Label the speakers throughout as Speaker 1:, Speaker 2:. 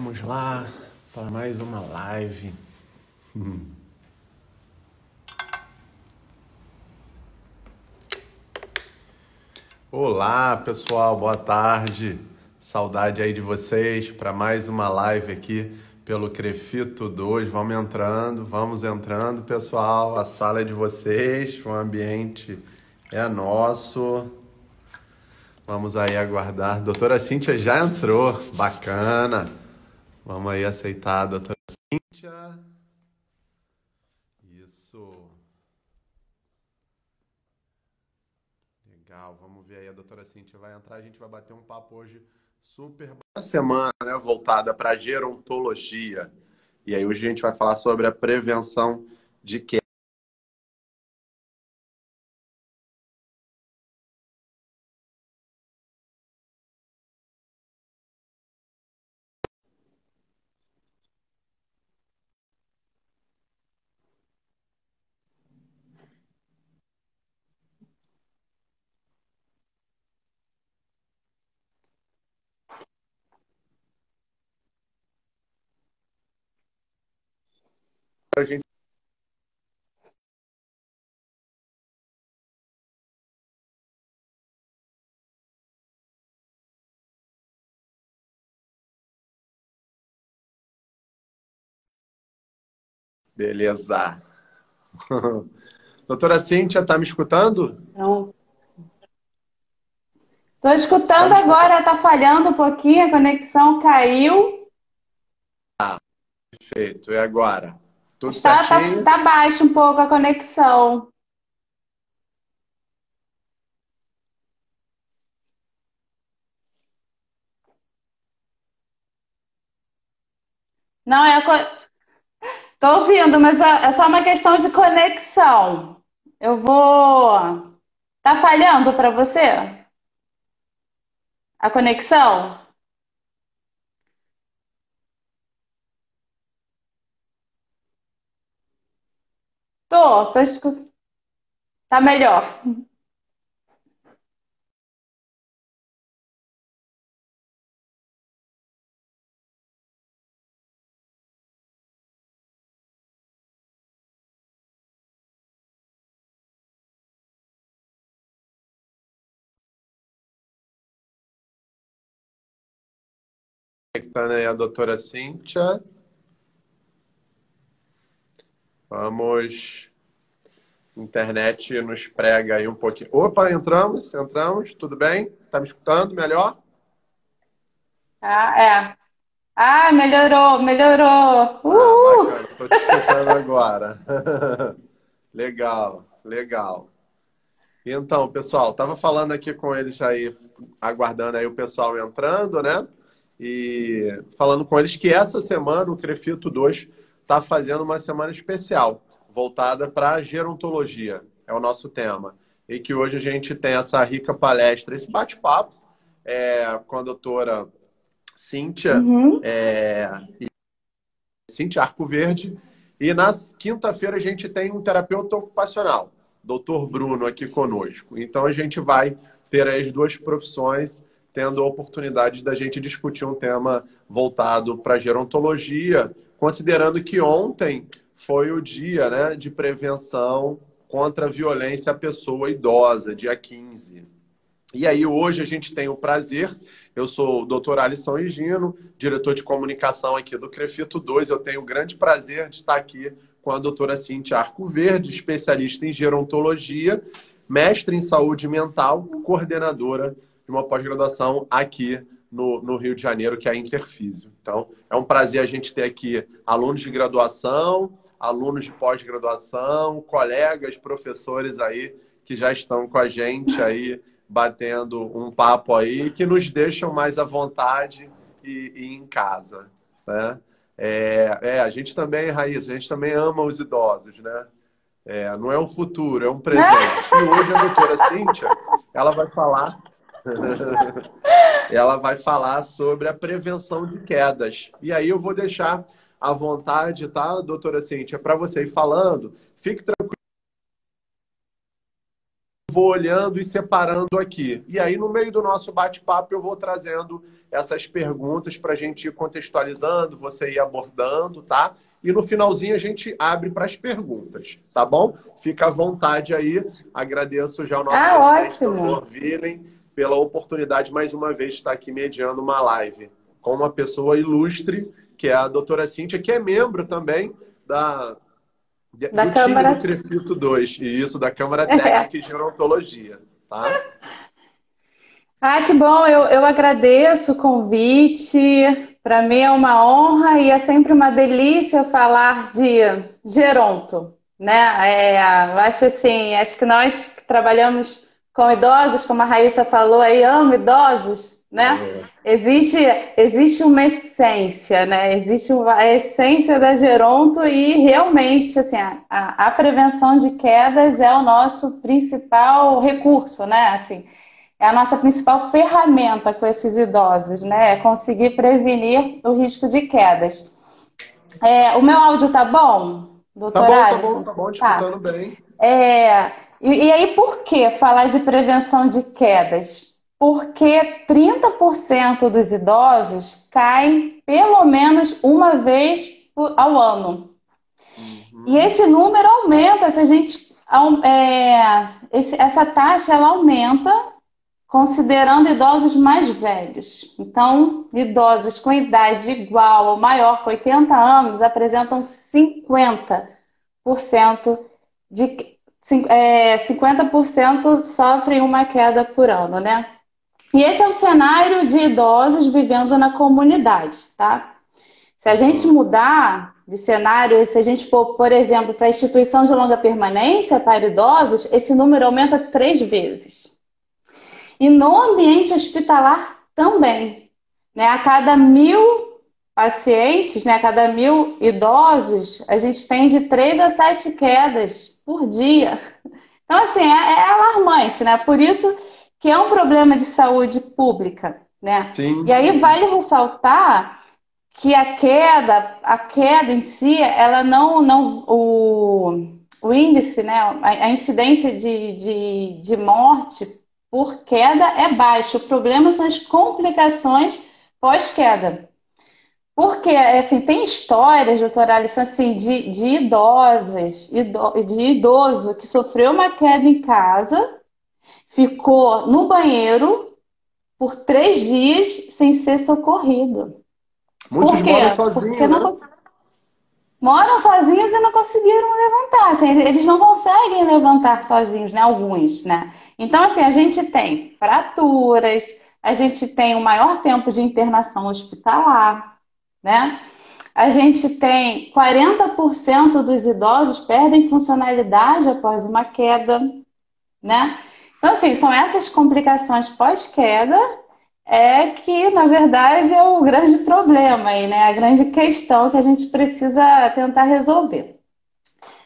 Speaker 1: Vamos lá para mais uma live. Olá, pessoal, boa tarde. Saudade aí de vocês para mais uma live aqui pelo Crefito 2. Vamos entrando, pessoal. A sala é de vocês, o ambiente é nosso. Vamos aí aguardar. Doutora Cíntia já entrou, bacana. Vamos aí aceitar a doutora Cíntia. Isso. Legal, vamos ver aí, a doutora Cíntia vai entrar, a gente vai bater um papo hoje super boa semana, né, voltada para gerontologia. E aí hoje a gente vai falar sobre a prevenção de queda. A gente... Beleza. Doutora Cíntia, tá me escutando?
Speaker 2: Não. Tô
Speaker 1: Tá
Speaker 2: escutando
Speaker 1: me escutando?
Speaker 2: agora, tá falhando um pouquinho, a conexão caiu.
Speaker 1: Perfeito, e agora? Tudo
Speaker 2: Está, tá,
Speaker 1: certinho?
Speaker 2: tá baixa um pouco a conexão. Não, tô ouvindo, mas é só uma questão de conexão. Eu vou. Tá falhando para você a conexão? Tô escutando. Tá melhor.
Speaker 1: Conectando aí a doutora Cíntia. Vamos... Internet nos prega aí um pouquinho. Opa, entramos, tudo bem? Tá me escutando melhor?
Speaker 2: Ah, é. Ah, melhorou, melhorou.
Speaker 1: Ah,
Speaker 2: Uhul!
Speaker 1: bacana, tô te escutando agora. Legal, legal. Então, pessoal, tava falando aqui com eles aí, aguardando aí o pessoal entrando, né? E falando com eles que essa semana o Crefito 2 está fazendo uma semana especial, voltada para gerontologia, é o nosso tema. E que hoje a gente tem essa rica palestra, esse bate-papo com a doutora Cíntia,
Speaker 2: Uhum.
Speaker 1: Cíntia Arcoverde. E na quinta-feira a gente tem um terapeuta ocupacional, doutor Bruno, aqui conosco. Então a gente vai ter as duas profissões tendo a oportunidade da gente discutir um tema voltado para a gerontologia, considerando que ontem foi o dia, né, de prevenção contra a violência à pessoa idosa, dia 15. E aí, hoje a gente tem o prazer, eu sou o Dr. Alisson Higino, diretor de comunicação aqui do Crefito 2. Eu tenho o grande prazer de estar aqui com a doutora Cíntia Arcoverde, especialista em gerontologia, mestre em saúde mental, coordenadora de uma pós-graduação aqui no Rio de Janeiro, que é a Interfísio. Então, é um prazer a gente ter aqui alunos de graduação, alunos de pós-graduação, colegas, professores aí que já estão com a gente aí batendo um papo aí que nos deixam mais à vontade e em casa, né? A gente também, Raíssa, a gente também ama os idosos, né? Não é um futuro, é um presente. E hoje a doutora Cíntia, ela vai falar, ela vai falar sobre a prevenção de quedas. E aí eu vou deixar à vontade, tá, doutora Cíntia, para você ir falando. Fique vou olhando e separando aqui. E aí, no meio do nosso bate-papo, eu vou trazendo essas perguntas para a gente ir contextualizando, você ir abordando, tá? E no finalzinho a gente abre para as perguntas, tá bom? Fica à vontade aí. Agradeço já ao nosso
Speaker 2: Ah,
Speaker 1: presidente,
Speaker 2: ótimo.
Speaker 1: Dr. Willem, pela oportunidade, mais uma vez, de estar aqui mediando uma live com uma pessoa ilustre, que é a doutora Cíntia, que é membro também
Speaker 2: Da
Speaker 1: do time
Speaker 2: Câmara.
Speaker 1: do Crefito 2, e isso, da Câmara Técnica de Gerontologia, tá?
Speaker 2: Ah, que bom, eu agradeço o convite. Para mim é uma honra e é sempre uma delícia falar de geronto, né? Eu acho assim, acho que nós que trabalhamos com idosos, como a Raíssa falou aí, amo idosos, né?
Speaker 1: É,
Speaker 2: Existe, existe uma essência, né? Existe a essência da geronto e realmente, assim, a prevenção de quedas é o nosso principal recurso, né? Assim, é a nossa principal ferramenta com esses idosos, né? É conseguir prevenir o risco de quedas. O meu áudio tá bom, doutor Alisson?
Speaker 1: tá bom, te
Speaker 2: Tá.
Speaker 1: escutando bem.
Speaker 2: E aí, por que falar de prevenção de quedas? Porque 30% dos idosos caem pelo menos uma vez ao ano. E
Speaker 1: Uhum.
Speaker 2: esse número aumenta se a gente. Essa taxa ela aumenta considerando idosos mais velhos. Então, idosos com idade igual ou maior que 80 anos apresentam 50% de 50% sofrem uma queda por ano, né? E esse é o cenário de idosos vivendo na comunidade, tá? Se a gente
Speaker 1: Uhum.
Speaker 2: mudar de cenário, se a gente for, por exemplo, para a instituição de longa permanência para idosos, esse número aumenta 3 vezes. E no ambiente hospitalar também, né? A cada 1.000 pacientes, né? A cada 1.000 idosos, a gente tem de 3 a 7 quedas por dia. Então, assim, é alarmante, né? Por isso que é um problema de saúde pública, né?
Speaker 1: Sim,
Speaker 2: E aí
Speaker 1: sim.
Speaker 2: vale ressaltar que a queda em si, ela não o índice, né? A incidência de morte por queda é baixo. O problema são as complicações pós-queda. Porque, assim, tem histórias, doutora Alisson, assim, de idosas, de idoso que sofreu uma queda em casa, ficou no banheiro por 3 dias sem ser socorrido.
Speaker 1: Muitos
Speaker 2: Por quê?
Speaker 1: moram
Speaker 2: Porque
Speaker 1: sozinhos,
Speaker 2: não
Speaker 1: né?
Speaker 2: moram sozinhos e não conseguiram levantar. Assim, eles não conseguem levantar sozinhos, né? Alguns, né? Então, assim, a gente tem fraturas, a gente tem o maior tempo de internação hospitalar, né? A gente tem 40% dos idosos perdem funcionalidade após uma queda, né? Então, assim, são essas complicações pós-queda que, na verdade, é o grande problema aí, né? A grande questão que a gente precisa tentar resolver.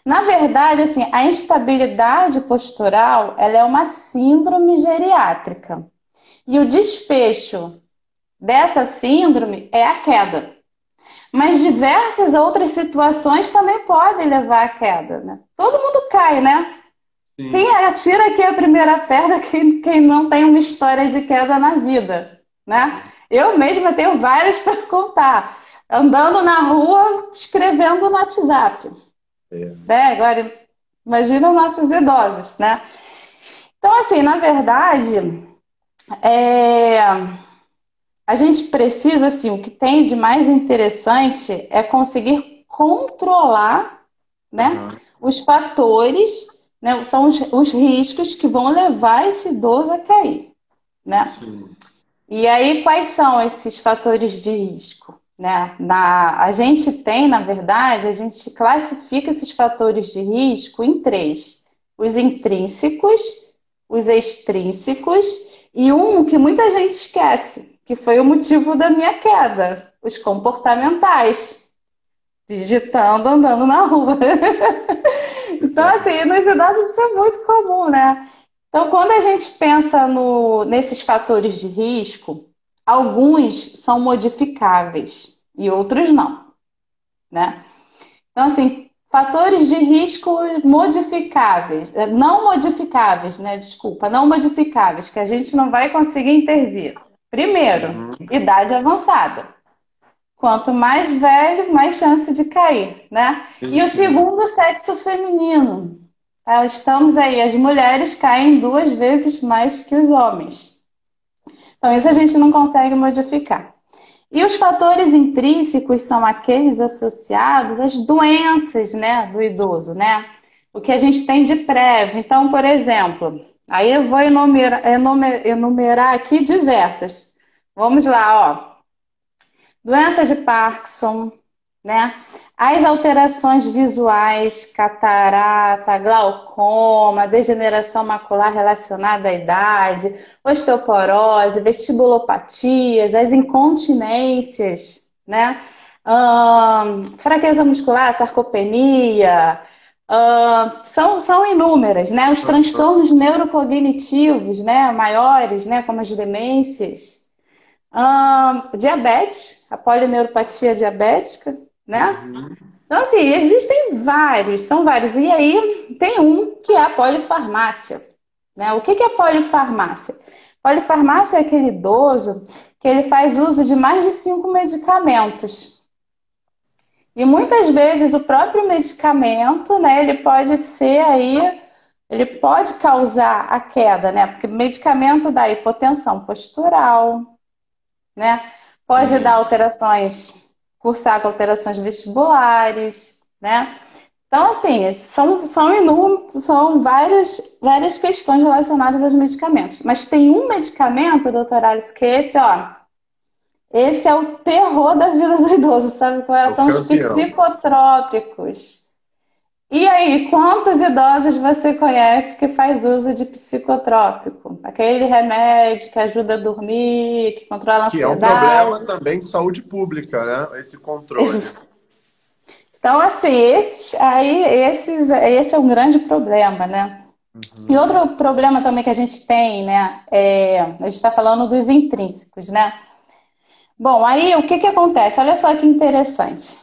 Speaker 2: Na verdade, assim, a instabilidade postural, ela é uma síndrome geriátrica. E o desfecho dessa síndrome é a queda. Mas diversas outras situações também podem levar à queda, né? Todo mundo cai, né? Quem
Speaker 1: Sim.
Speaker 2: atira aqui a primeira pedra, quem não tem uma história de queda na vida, né? Eu mesma tenho várias para contar. Andando na rua, escrevendo no WhatsApp,
Speaker 1: É.
Speaker 2: né? Agora, imagina nossos idosos, né? Então, assim, na verdade, é, a gente precisa, assim, o que tem de mais interessante é conseguir controlar, né,
Speaker 1: Aham.
Speaker 2: os fatores, né, são os riscos que vão levar esse idoso a cair, né?
Speaker 1: Sim.
Speaker 2: E aí, quais são esses fatores de risco? Né? A gente tem, na verdade, a gente classifica esses fatores de risco em três: os intrínsecos, os extrínsecos e um que muita gente esquece, que foi o motivo da minha queda: os comportamentais, digitando, andando na rua. Então, assim, nos idosos isso é muito comum, né? Então, quando a gente pensa nesses fatores de risco, alguns são modificáveis e outros não, né? Então, assim, Fatores de risco modificáveis, não modificáveis, né? Desculpa, não modificáveis, que a gente não vai conseguir intervir. Primeiro,
Speaker 1: Uhum.
Speaker 2: idade avançada. Quanto mais velho, mais chance de cair, né?
Speaker 1: Sim,
Speaker 2: E o
Speaker 1: sim.
Speaker 2: segundo, sexo feminino. Tá? Estamos aí, as mulheres caem 2 vezes mais que os homens. Então, isso a gente não consegue modificar. E os fatores intrínsecos são aqueles associados às doenças, né, do idoso, né? O que a gente tem de prévio. Então, por exemplo, aí eu vou enumerar aqui diversas. Vamos lá, ó. Doença de Parkinson, né? As alterações visuais, catarata, glaucoma, degeneração macular relacionada à idade, osteoporose, vestibulopatias, as incontinências, né? Fraqueza muscular, sarcopenia, são inúmeras, né? Os transtornos neurocognitivos, né? Maiores, né? Como as demências. Diabetes, a polineuropatia diabética, né?
Speaker 1: Uhum.
Speaker 2: Então, assim, existem vários, são vários. E aí tem um que é a polifarmácia, né? O que é polifarmácia? Polifarmácia é aquele idoso que ele faz uso de mais de 5 medicamentos. E muitas vezes o próprio medicamento, né, ele pode ser aí, ele pode causar a queda, né? Porque medicamento dá hipotensão postural, né? Pode dar
Speaker 1: Sim.
Speaker 2: alterações, cursar com alterações vestibulares, né? Então, assim, são várias questões relacionadas aos medicamentos. Mas tem um medicamento, doutor Alice, que esse, ó, esse é o terror da vida do idoso, sabe qual é?
Speaker 1: É o
Speaker 2: São os
Speaker 1: campeão.
Speaker 2: psicotrópicos. E aí, quantos idosos você conhece que faz uso de psicotrópico? Aquele remédio que ajuda a dormir, que controla a
Speaker 1: Que é um
Speaker 2: ansiedade.
Speaker 1: problema também de saúde pública, né? Esse controle.
Speaker 2: Então, assim, esse é um grande problema, né? E
Speaker 1: Uhum.
Speaker 2: outro problema também que a gente tem, né? A gente está falando dos intrínsecos, né? Bom, aí o que que acontece? Olha só que interessante.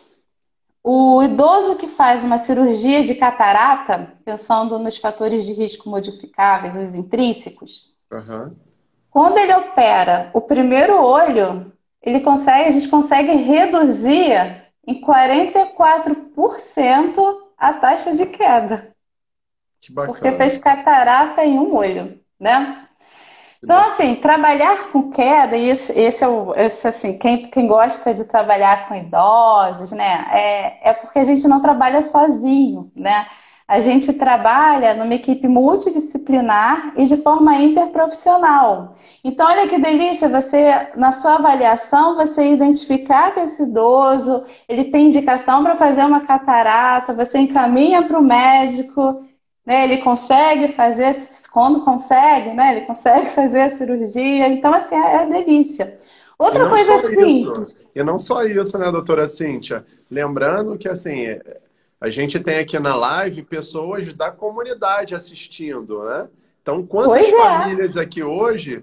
Speaker 2: O idoso que faz uma cirurgia de catarata, pensando nos fatores de risco modificáveis, os intrínsecos,
Speaker 1: Aham.
Speaker 2: quando ele opera o primeiro olho, a gente consegue reduzir em 44% a taxa de queda,
Speaker 1: Que
Speaker 2: porque
Speaker 1: bacana.
Speaker 2: fez catarata em um olho, né?
Speaker 1: Que
Speaker 2: Então,
Speaker 1: bacana.
Speaker 2: assim, trabalhar com queda, e esse, assim, quem gosta de trabalhar com idosos, né, é porque a gente não trabalha sozinho, né? A gente trabalha numa equipe multidisciplinar e de forma interprofissional. Então, olha que delícia, você, na sua avaliação, você identificar que esse idoso, ele tem indicação para fazer uma catarata, você encaminha para o médico, né? Ele consegue fazer, quando consegue, né? Ele consegue fazer a cirurgia. Então, assim, é delícia.
Speaker 1: E
Speaker 2: Outra
Speaker 1: não
Speaker 2: coisa
Speaker 1: só isso,
Speaker 2: simples.
Speaker 1: né, doutora Cíntia? Lembrando que, assim, a gente tem aqui na live pessoas da comunidade assistindo, né? Então, quantas
Speaker 2: Pois é.
Speaker 1: famílias aqui hoje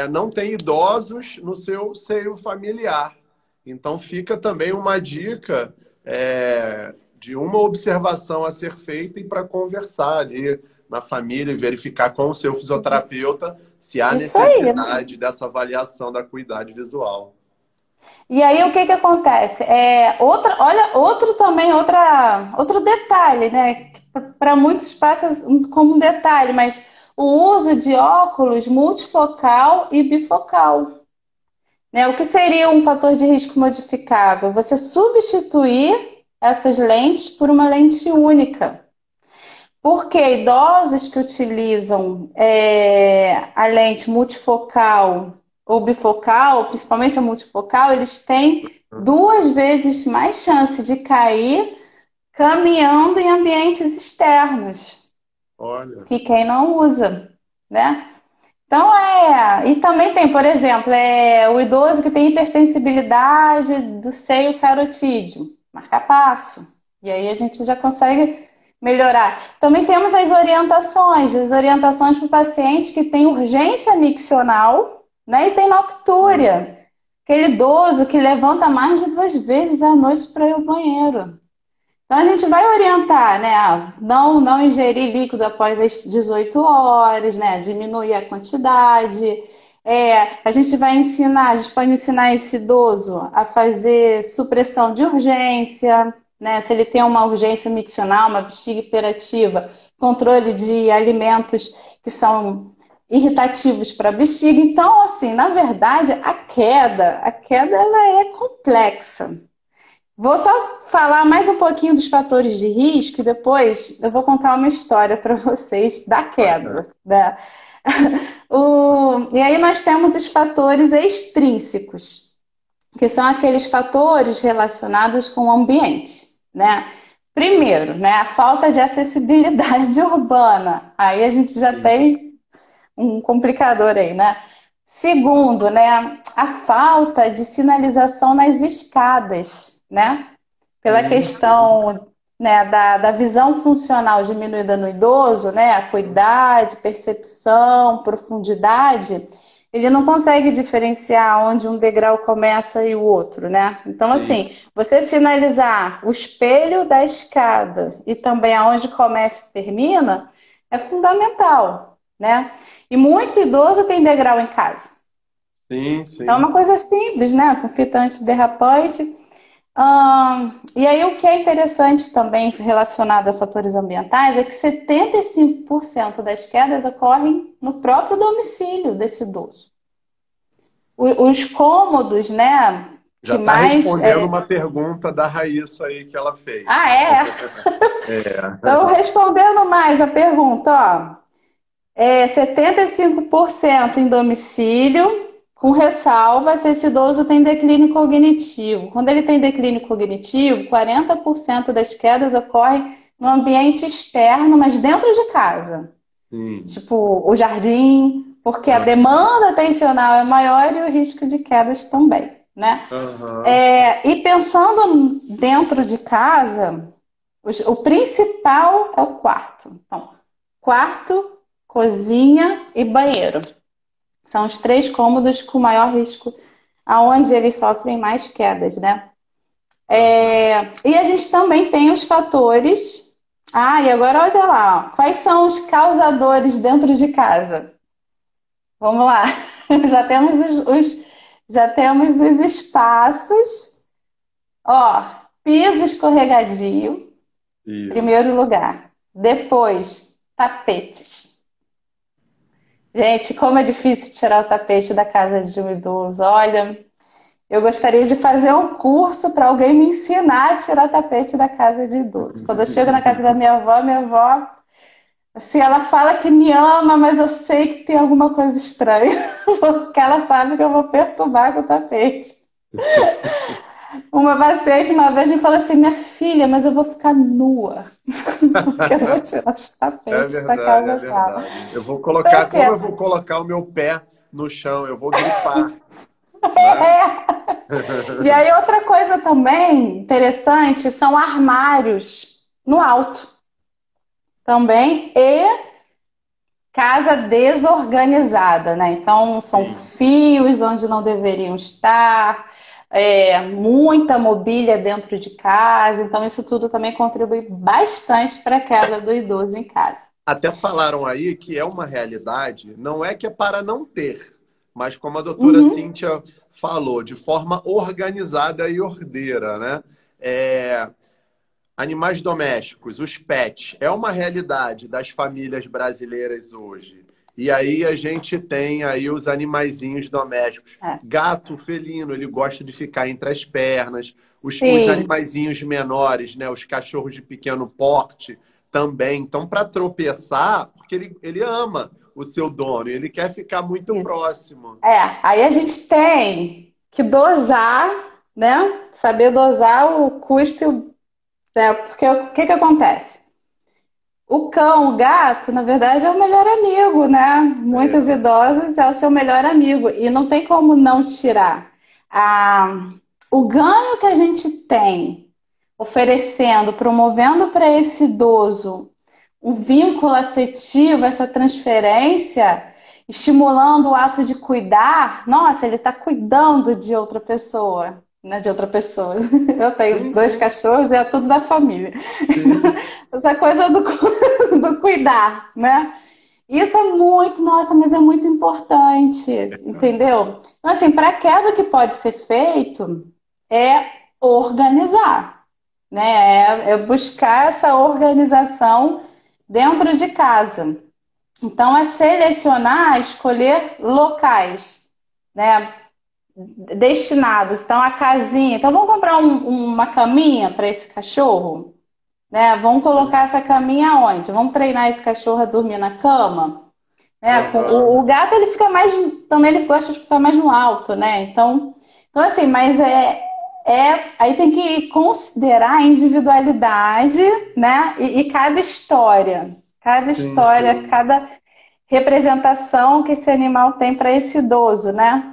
Speaker 1: não têm idosos no seu seio familiar? Então, fica também uma dica de uma observação a ser feita e para conversar ali na família e verificar com o seu fisioterapeuta se há
Speaker 2: Isso aí.
Speaker 1: necessidade dessa avaliação da acuidade visual.
Speaker 2: E aí, o que que acontece? Outro detalhe, né? Para muitos passa como um detalhe, mas o uso de óculos multifocal e bifocal. Né? O que seria um fator de risco modificável? Você substituir essas lentes por uma lente única. Porque idosos que utilizam a lente multifocal ou bifocal, principalmente a multifocal, eles têm 2 vezes mais chance de cair caminhando em ambientes externos
Speaker 1: Olha
Speaker 2: que
Speaker 1: só.
Speaker 2: quem não usa, né? Então, e também tem, por exemplo, o idoso que tem hipersensibilidade do seio carotídeo, marca-passo. E aí a gente já consegue melhorar. Também temos as orientações para o paciente que tem urgência miccional, né, e tem noctúria. Aquele idoso que levanta mais de 2 vezes à noite para ir ao banheiro. Então a gente vai orientar, né? Não ingerir líquido após as 18 horas, né? Diminuir a quantidade. A gente vai ensinar, a gente pode ensinar esse idoso a fazer supressão de urgência, né? Se ele tem uma urgência miccional, uma bexiga hiperativa, controle de alimentos que são irritativos para a bexiga. Então, assim, na verdade, a queda ela é complexa. Vou só falar mais um pouquinho dos fatores de risco e depois eu vou contar uma história para vocês da queda, né? E aí nós temos os fatores extrínsecos, que são aqueles fatores relacionados com o ambiente, né? Primeiro, né, a falta de acessibilidade urbana. Aí a gente já tem um complicador aí, né? Segundo, né, a falta de sinalização nas escadas, né? Pela questão, né, da visão funcional diminuída no idoso, né? Acuidade, percepção, profundidade, ele não consegue diferenciar onde um degrau começa e o outro, né? Então, assim, você sinalizar o espelho da escada e também aonde começa e termina é fundamental, né? E muito idoso tem degrau em casa.
Speaker 1: Sim, sim.
Speaker 2: Então, é uma coisa simples, né? Com fita antiderrapante. E aí, o que é interessante também relacionado a fatores ambientais é que 75% das quedas ocorrem no próprio domicílio desse idoso. Os cômodos, né?
Speaker 1: Já está respondendo uma pergunta da Raíssa aí que ela fez.
Speaker 2: Ah, é? Então, respondendo mais a pergunta, ó. 75% em domicílio, com ressalva se esse idoso tem declínio cognitivo. Quando ele tem declínio cognitivo, 40% das quedas ocorrem no ambiente externo, mas dentro de casa. Tipo, o jardim, porque a demanda atencional é maior e o risco de quedas também, né? E pensando dentro de casa, o principal é o quarto. Então, quarto, cozinha e banheiro. São os 3 cômodos com maior risco, aonde eles sofrem mais quedas, né? E a gente também tem os fatores. E agora olha lá, ó. Quais são os causadores dentro de casa? Vamos lá. Já temos os espaços. Ó, piso escorregadio, em primeiro lugar. Depois, tapetes. Gente, como é difícil tirar o tapete da casa de um idoso. Olha, eu gostaria de fazer um curso para alguém me ensinar a tirar tapete da casa de idoso. Quando eu chego na casa da minha avó, assim, ela fala que me ama, mas eu sei que tem alguma coisa estranha, porque ela sabe que eu vou perturbar com o tapete. Uma paciente uma vez me falou assim: minha filha, mas eu vou ficar nua, porque eu vou tirar os tapetes da casa dela.
Speaker 1: Eu vou colocar,
Speaker 2: então, assim,
Speaker 1: eu vou colocar o meu pé no chão, eu vou gripar. Né?
Speaker 2: E aí outra coisa também interessante são armários no alto. Também, e casa desorganizada, né? Então são fios onde não deveriam estar, muita mobília dentro de casa. Então isso tudo também contribui bastante para a queda do idoso em casa.
Speaker 1: Até falaram aí que é uma realidade, não é que é para não ter, mas como a doutora Cíntia falou, de forma organizada e ordeira, né? Animais domésticos, os pets, é uma realidade das famílias brasileiras hoje. E aí a gente tem aí os animaizinhos domésticos. Gato, felino, ele gosta de ficar entre as pernas. Os animaizinhos menores, né? Os cachorros de pequeno porte também. Então, para tropeçar, porque ele ama o seu dono e ele quer ficar muito próximo.
Speaker 2: Aí a gente tem que dosar, né? Saber dosar o custo. Porque o que acontece? O cão, o gato, na verdade, é o melhor amigo, né? Muitos idosos é o seu melhor amigo. E não tem como não tirar. O ganho que a gente tem oferecendo, promovendo para esse idoso um vínculo afetivo, essa transferência, estimulando o ato de cuidar. Nossa, ele está cuidando de outra pessoa. né, de outra pessoa. Eu tenho
Speaker 1: Sim,
Speaker 2: dois
Speaker 1: sim,
Speaker 2: cachorros e é tudo da família.
Speaker 1: sim.
Speaker 2: Essa coisa do cuidar, né? Isso é muito, nossa, mas é muito importante, entendeu? Então, assim, para queda o que pode ser feito é organizar, né? É buscar essa organização dentro de casa. Então, é selecionar, escolher locais, né? Destinados. Então, a casinha. Então, vamos comprar uma caminha para esse cachorro, né? Vamos colocar essa caminha onde? Vamos treinar esse cachorro a dormir na cama, né?
Speaker 1: Aham.
Speaker 2: O gato ele fica mais, também ele gosta de ficar mais no alto, né? Então assim, mas aí tem que considerar a individualidade, né? E cada
Speaker 1: Sim,
Speaker 2: história,
Speaker 1: sim.
Speaker 2: cada representação que esse animal tem para esse idoso, né?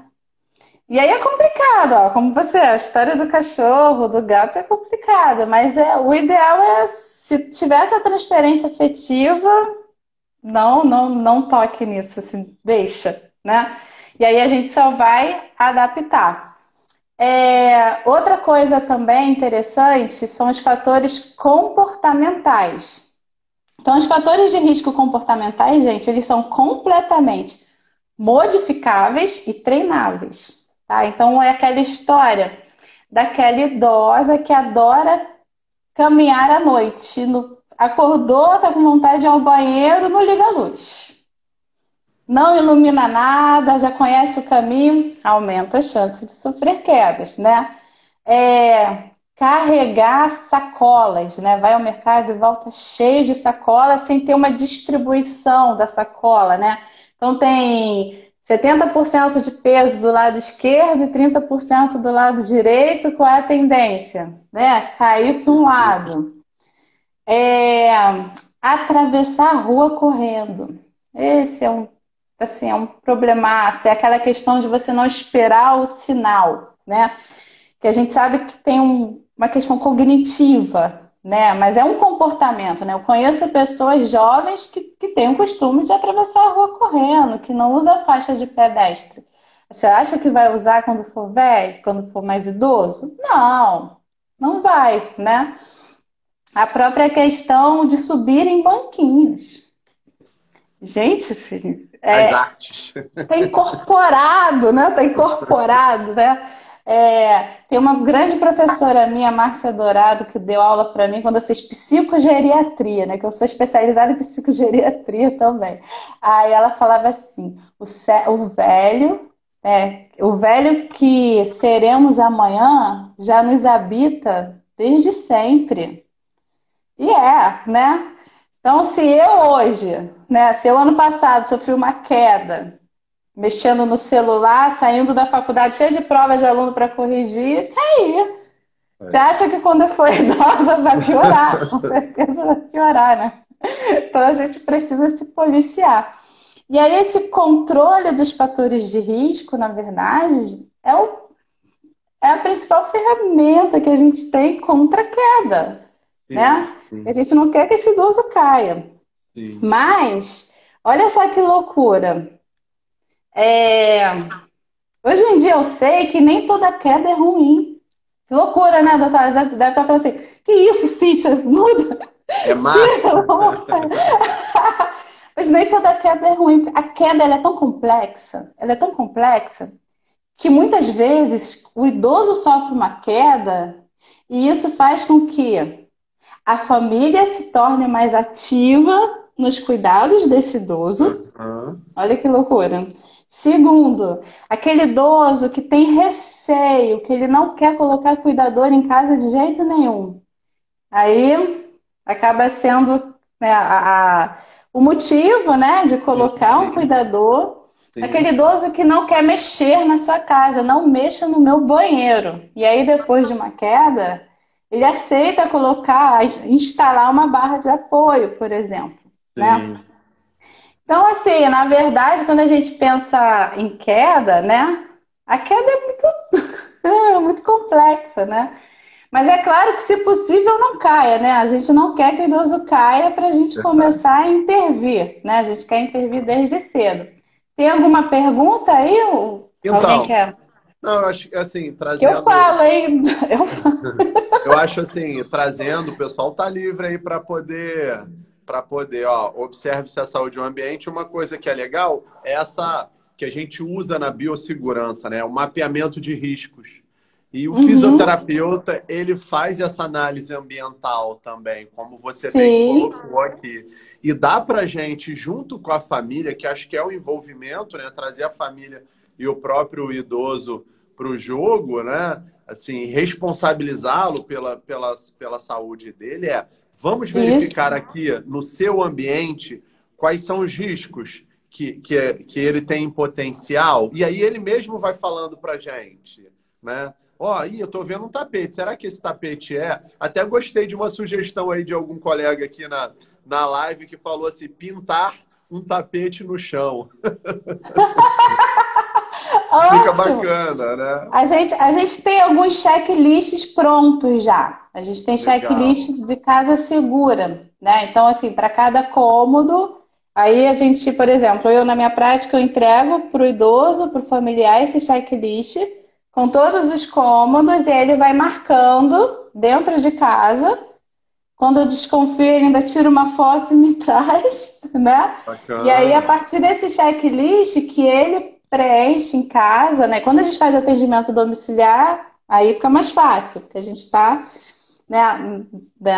Speaker 2: E aí é complicado, ó, como você, a história do cachorro, do gato é complicada, mas o ideal é se tiver essa transferência afetiva, não toque nisso, assim, deixa, né? E aí a gente só vai adaptar. Outra coisa também interessante são os fatores comportamentais. Então, os fatores de risco comportamentais, gente, eles são completamente modificáveis e treináveis, tá? Então, é aquela história daquela idosa que adora caminhar à noite. Acordou, tá com vontade de ir ao banheiro, não liga a luz. Não ilumina nada, já conhece o caminho, aumenta a chance de sofrer quedas, né? Carregar sacolas, né? Vai ao mercado e volta cheio de sacolas sem ter uma distribuição da sacola, né? Então tem 70% de peso do lado esquerdo e 30% do lado direito, qual é a tendência? Né? Cair para um lado. É, Atravessar a rua correndo. Esse é um problemaço. É aquela questão de você não esperar o sinal, né? Que a gente sabe que tem uma questão cognitiva, né? Mas é um comportamento, né? Eu conheço pessoas jovens que têm o costume de atravessar a rua correndo, que não usa faixa de pedestre. Você acha que vai usar quando for velho, quando for mais idoso? Não, não vai, né? A própria questão de subir em banquinhos. Gente, assim,
Speaker 1: As artes.
Speaker 2: tá incorporado, né? Tá incorporado, né? Tem uma grande professora minha, Márcia Dourado, que deu aula para mim quando eu fiz psicogeriatria, né? Que eu sou especializada em psicogeriatria também. Aí ela falava assim: o velho, o velho que seremos amanhã já nos habita desde sempre. E né? Então, se eu hoje, né, se eu ano passado sofri uma queda, mexendo no celular, saindo da faculdade cheia de provas de aluno para corrigir, caí. Você
Speaker 1: É.
Speaker 2: acha que quando eu for idosa vai piorar? Com certeza vai piorar, né? Então a gente precisa se policiar. E aí esse controle dos fatores de risco, na verdade, é a principal ferramenta que a gente tem contra a queda,
Speaker 1: Sim,
Speaker 2: né? A
Speaker 1: sim,
Speaker 2: gente não quer que esse idoso caia.
Speaker 1: sim.
Speaker 2: Mas, olha só que loucura. Hoje em dia eu sei que nem toda queda é ruim. Que loucura, né, doutora? Deve estar falando assim, que isso, Cíntia? Muda,
Speaker 1: É má?
Speaker 2: tira a roupa. Mas nem toda queda é ruim. A queda ela é tão complexa, que muitas vezes o idoso sofre uma queda e isso faz com que a família se torne mais ativa nos cuidados desse idoso.
Speaker 1: Aham.
Speaker 2: Olha que loucura. Segundo, aquele idoso que tem receio, que ele não quer colocar cuidador em casa de jeito nenhum. Aí acaba sendo, né, o motivo, né, de
Speaker 1: Sim,
Speaker 2: colocar um
Speaker 1: sim,
Speaker 2: cuidador. Aquele
Speaker 1: sim.
Speaker 2: idoso que não quer mexer na sua casa, não mexa no meu banheiro. E aí, depois de uma queda, ele aceita colocar, instalar uma barra de apoio, por exemplo, né?
Speaker 1: Sim.
Speaker 2: Então, assim, na verdade, quando a gente pensa em queda, né? A queda é muito, é muito complexa, né? Mas é claro que, se possível, não caia, né? A gente não quer que o idoso caia para a gente
Speaker 1: Verdade.
Speaker 2: começar a intervir, né? A gente quer intervir desde cedo. Tem alguma pergunta aí? Alguém
Speaker 1: Então,
Speaker 2: quer?
Speaker 1: Não, eu acho que assim,
Speaker 2: Que eu
Speaker 1: trazendo.
Speaker 2: falo, hein? Eu falo.
Speaker 1: Eu acho assim, trazendo, o pessoal tá livre aí para poder, ó, observe se a saúde é um ambiente. Uma coisa que é legal é essa que a gente usa na biossegurança, né? O mapeamento de riscos. E o
Speaker 2: Uhum,
Speaker 1: fisioterapeuta, ele faz essa análise ambiental também, como você bem
Speaker 2: sim,
Speaker 1: colocou aqui. E dá para gente, junto com a família, que acho que é o envolvimento, né? Trazer a família e o próprio idoso para o jogo, né? Assim, responsabilizá-lo pela saúde dele vamos
Speaker 2: isso,
Speaker 1: verificar aqui no seu ambiente quais são os riscos que ele tem em potencial. E aí ele mesmo vai falando para a gente, né? Ó, eu tô vendo um tapete. Será que esse tapete é? Até gostei de uma sugestão aí de algum colega aqui na live que falou assim: pintar um tapete no chão. Fica
Speaker 2: ótimo.
Speaker 1: bacana, né?
Speaker 2: A gente tem alguns checklists prontos já. A gente tem checklist
Speaker 1: Legal.
Speaker 2: de casa segura, né? Então, assim, para cada cômodo, aí a gente, por exemplo, eu na minha prática eu entrego para o idoso, para o familiar, esse checklist com todos os cômodos e ele vai marcando dentro de casa. Quando eu desconfio, ele ainda tira uma foto e me traz, né? E aí, a
Speaker 1: Bacana.
Speaker 2: partir desse checklist que ele preenche em casa, né? Quando a gente faz atendimento domiciliar, aí fica mais fácil, porque a gente está, né,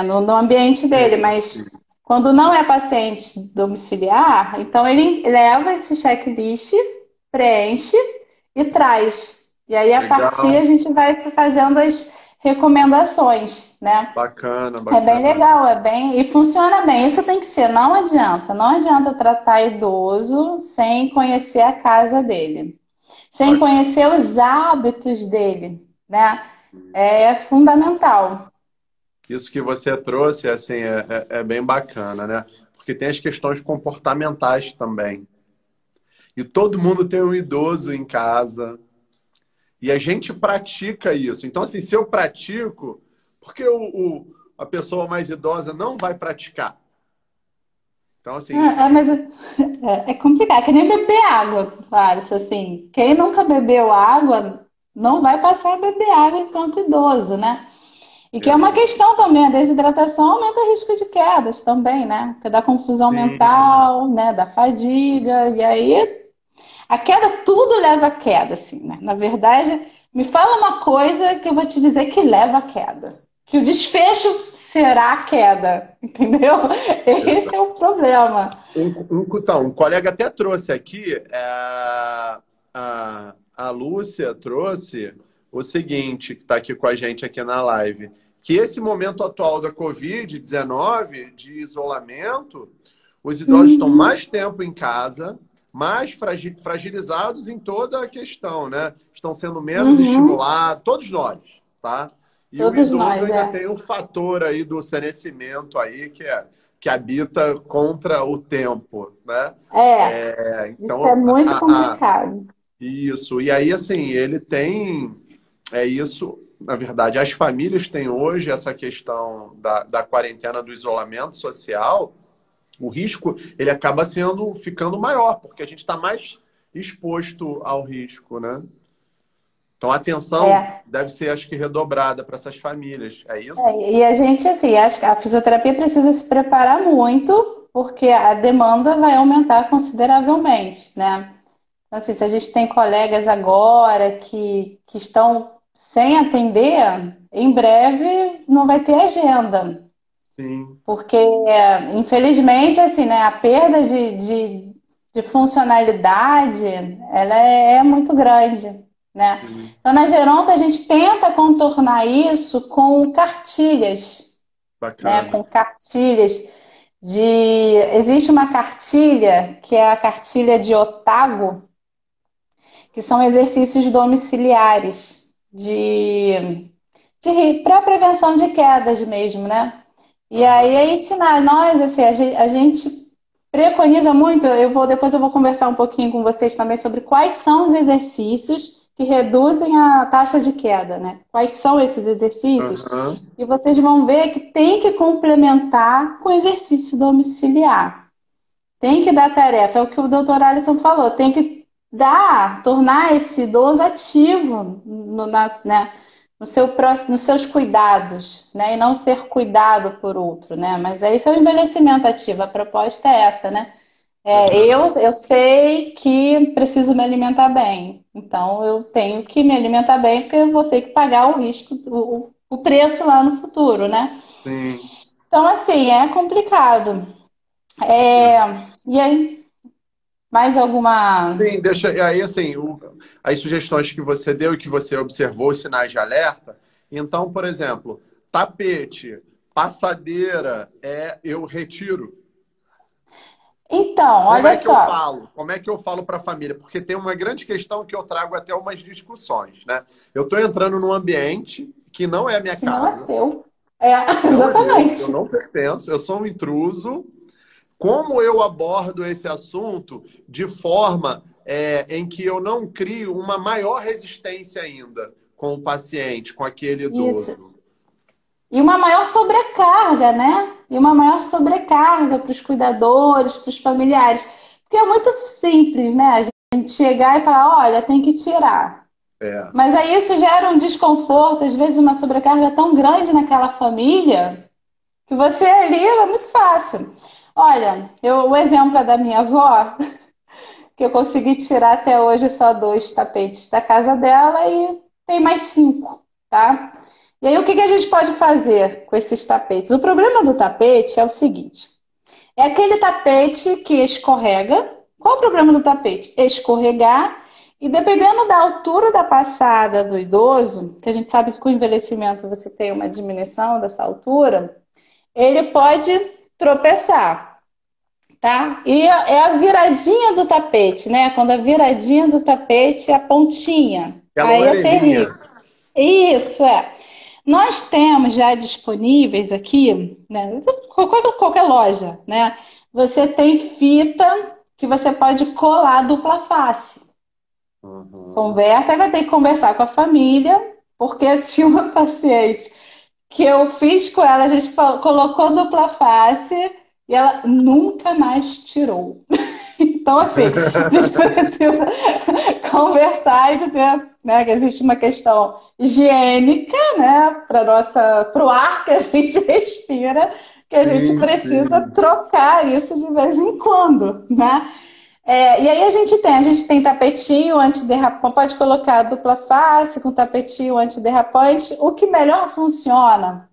Speaker 2: no ambiente dele,
Speaker 1: Sim,
Speaker 2: mas
Speaker 1: sim.
Speaker 2: quando não é paciente domiciliar, então ele leva esse checklist, preenche e traz. E aí, a partir, a
Speaker 1: Legal.
Speaker 2: gente vai fazendo as recomendações, né?
Speaker 1: Bacana,
Speaker 2: É bem
Speaker 1: bacana.
Speaker 2: legal, é bem. E funciona bem. Isso tem que ser, não adianta tratar idoso sem conhecer a casa dele, sem
Speaker 1: Bacana.
Speaker 2: conhecer os hábitos dele, né? É fundamental.
Speaker 1: Isso que você trouxe, assim, é bem bacana, né? Porque tem as questões comportamentais também. E todo mundo tem um idoso em casa. E a gente pratica isso. Então, assim, se eu pratico, por que a pessoa mais idosa não vai praticar? Então, assim,
Speaker 2: Mas é complicado, é que nem beber água, claro, isso assim. Quem nunca bebeu água não vai passar a beber água enquanto idoso, né? E que é uma
Speaker 1: exato.
Speaker 2: questão também, a desidratação aumenta o risco de quedas também, né? Porque dá confusão
Speaker 1: Sim,
Speaker 2: mental, né? Da fadiga, e aí a queda, tudo leva a queda, assim, né? Na verdade, me fala uma coisa que eu vou te dizer que leva a queda. Que o desfecho será a queda, entendeu? Esse
Speaker 1: exato.
Speaker 2: é o problema.
Speaker 1: Então, um colega até trouxe aqui, a Lúcia trouxe o seguinte, que está aqui com a gente aqui na live, que esse momento atual da Covid-19, de isolamento, os idosos estão
Speaker 2: Uhum,
Speaker 1: mais tempo em casa, mais fragilizados em toda a questão, né? Estão sendo menos
Speaker 2: uhum,
Speaker 1: estimulados, todos nós, tá? E o
Speaker 2: todos
Speaker 1: idoso
Speaker 2: nós,
Speaker 1: ainda
Speaker 2: é.
Speaker 1: tem um fator aí do senescimento aí, que habita contra o tempo, né?
Speaker 2: É, isso é
Speaker 1: Então,
Speaker 2: muito complicado.
Speaker 1: isso. E aí, assim, ele tem. É isso. Na verdade, as famílias têm hoje essa questão da quarentena, do isolamento social. O risco, ele acaba ficando maior, porque a gente está mais exposto ao risco, né? Então, a atenção
Speaker 2: É,
Speaker 1: deve ser, acho que, redobrada para essas famílias. É isso?
Speaker 2: e a gente, assim, acho que a fisioterapia precisa se preparar muito, porque a demanda vai aumentar consideravelmente, né? Então, assim, se a gente tem colegas agora que estão sem atender, em breve não vai ter agenda,
Speaker 1: Sim.
Speaker 2: porque, infelizmente, assim, né, a perda de funcionalidade, ela é muito grande, né?
Speaker 1: Sim.
Speaker 2: Então, na Geronta, a gente tenta contornar isso com cartilhas, né?
Speaker 1: Bacana.
Speaker 2: Com cartilhas Existe uma cartilha, que é a cartilha de Otago, que são exercícios domiciliares para prevenção de quedas mesmo, né? E aí
Speaker 1: Aham.
Speaker 2: é ensinar nós, assim, a gente preconiza muito, depois eu vou conversar um pouquinho com vocês também sobre quais são os exercícios que reduzem a taxa de queda, né? Quais são esses exercícios?
Speaker 1: Aham.
Speaker 2: E vocês vão ver que tem que complementar com exercício domiciliar. Tem que dar tarefa, é o que o doutor Alisson falou, tem que tornar esse idoso ativo né, nos seus cuidados, né? E não ser cuidado por outro, né? Mas isso é o envelhecimento ativo, a proposta é essa, né? Eu sei que preciso me alimentar bem, então eu tenho que me alimentar bem porque eu vou ter que pagar o risco, o preço lá no futuro, né?
Speaker 1: Sim.
Speaker 2: Então, assim, é complicado. É, e aí, mais alguma...
Speaker 1: Sim, deixa. Aí, assim, as sugestões que você deu e que você observou, os sinais de alerta. Então, por exemplo, tapete, passadeira, eu retiro.
Speaker 2: Então,
Speaker 1: Como
Speaker 2: olha
Speaker 1: é que eu
Speaker 2: só,
Speaker 1: falo? Como é que eu falo para a família? Porque tem uma grande questão que eu trago até umas discussões, né? Eu estou entrando num ambiente que não é a minha
Speaker 2: que não é
Speaker 1: casa,
Speaker 2: seu. É,
Speaker 1: não é meu, eu
Speaker 2: exatamente.
Speaker 1: não pertenço, eu sou um intruso. Como eu abordo esse assunto de forma em que eu não crio uma maior resistência ainda com o paciente, com aquele
Speaker 2: Isso.
Speaker 1: idoso?
Speaker 2: E uma maior sobrecarga, né? E uma maior sobrecarga para os cuidadores, para os familiares. Porque é muito simples, né? A gente chegar e falar, olha, tem que tirar.
Speaker 1: É.
Speaker 2: Mas aí isso gera um desconforto, às vezes uma sobrecarga tão grande naquela família, que você ali é muito fácil. Olha, o exemplo é da minha avó, que eu consegui tirar até hoje só 2 tapetes da casa dela e tem mais 5, tá? E aí o que a gente pode fazer com esses tapetes? O problema do tapete é o seguinte: é aquele tapete que escorrega. Qual o problema do tapete? Escorregar e dependendo da altura da passada do idoso, que a gente sabe que com o envelhecimento você tem uma diminuição dessa altura, ele pode tropeçar. Tá? E é a viradinha do tapete, né? Quando a viradinha do tapete é a pontinha.
Speaker 1: Aquela
Speaker 2: Aí é
Speaker 1: orelhinha.
Speaker 2: terrível. Isso é. Nós temos já disponíveis aqui, né? Qualquer loja, né? Você tem fita que você pode colar dupla face.
Speaker 1: Uhum.
Speaker 2: Conversa, aí vai ter que conversar com a família, porque eu tinha uma paciente que eu fiz com ela, a gente colocou dupla face e ela nunca mais tirou. Então, assim, a gente precisa conversar e dizer, né, que existe uma questão higiênica, né, para o ar que a gente respira, que a gente
Speaker 1: Sim,
Speaker 2: precisa
Speaker 1: sim.
Speaker 2: trocar isso de vez em quando, né? E aí a gente tem tapetinho antiderrapante, pode colocar dupla face com tapetinho antiderrapante. O que melhor funciona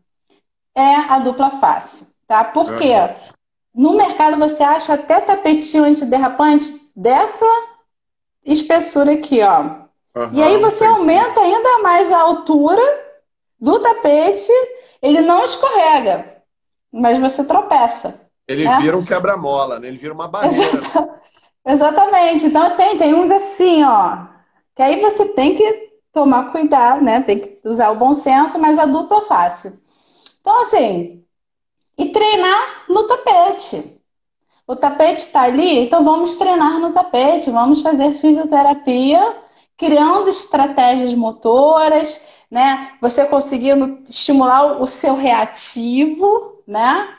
Speaker 2: é a dupla face, tá? Por quê?
Speaker 1: Uhum.
Speaker 2: No mercado você acha até tapetinho antiderrapante dessa espessura aqui, ó. E aí
Speaker 1: Uhum,
Speaker 2: você
Speaker 1: entendi.
Speaker 2: aumenta ainda mais a altura do tapete, ele não escorrega, mas você tropeça,
Speaker 1: Ele
Speaker 2: né?
Speaker 1: vira um quebra-mola, né? Ele vira uma barreira, né?
Speaker 2: Exatamente. Então tem uns assim, ó, que aí você tem que tomar cuidado, né? Tem que usar o bom senso, mas a dupla face. Então, assim, e treinar no tapete. O tapete está ali, então vamos treinar no tapete, vamos fazer fisioterapia, criando estratégias motoras, né? Você conseguindo estimular o seu reativo, né?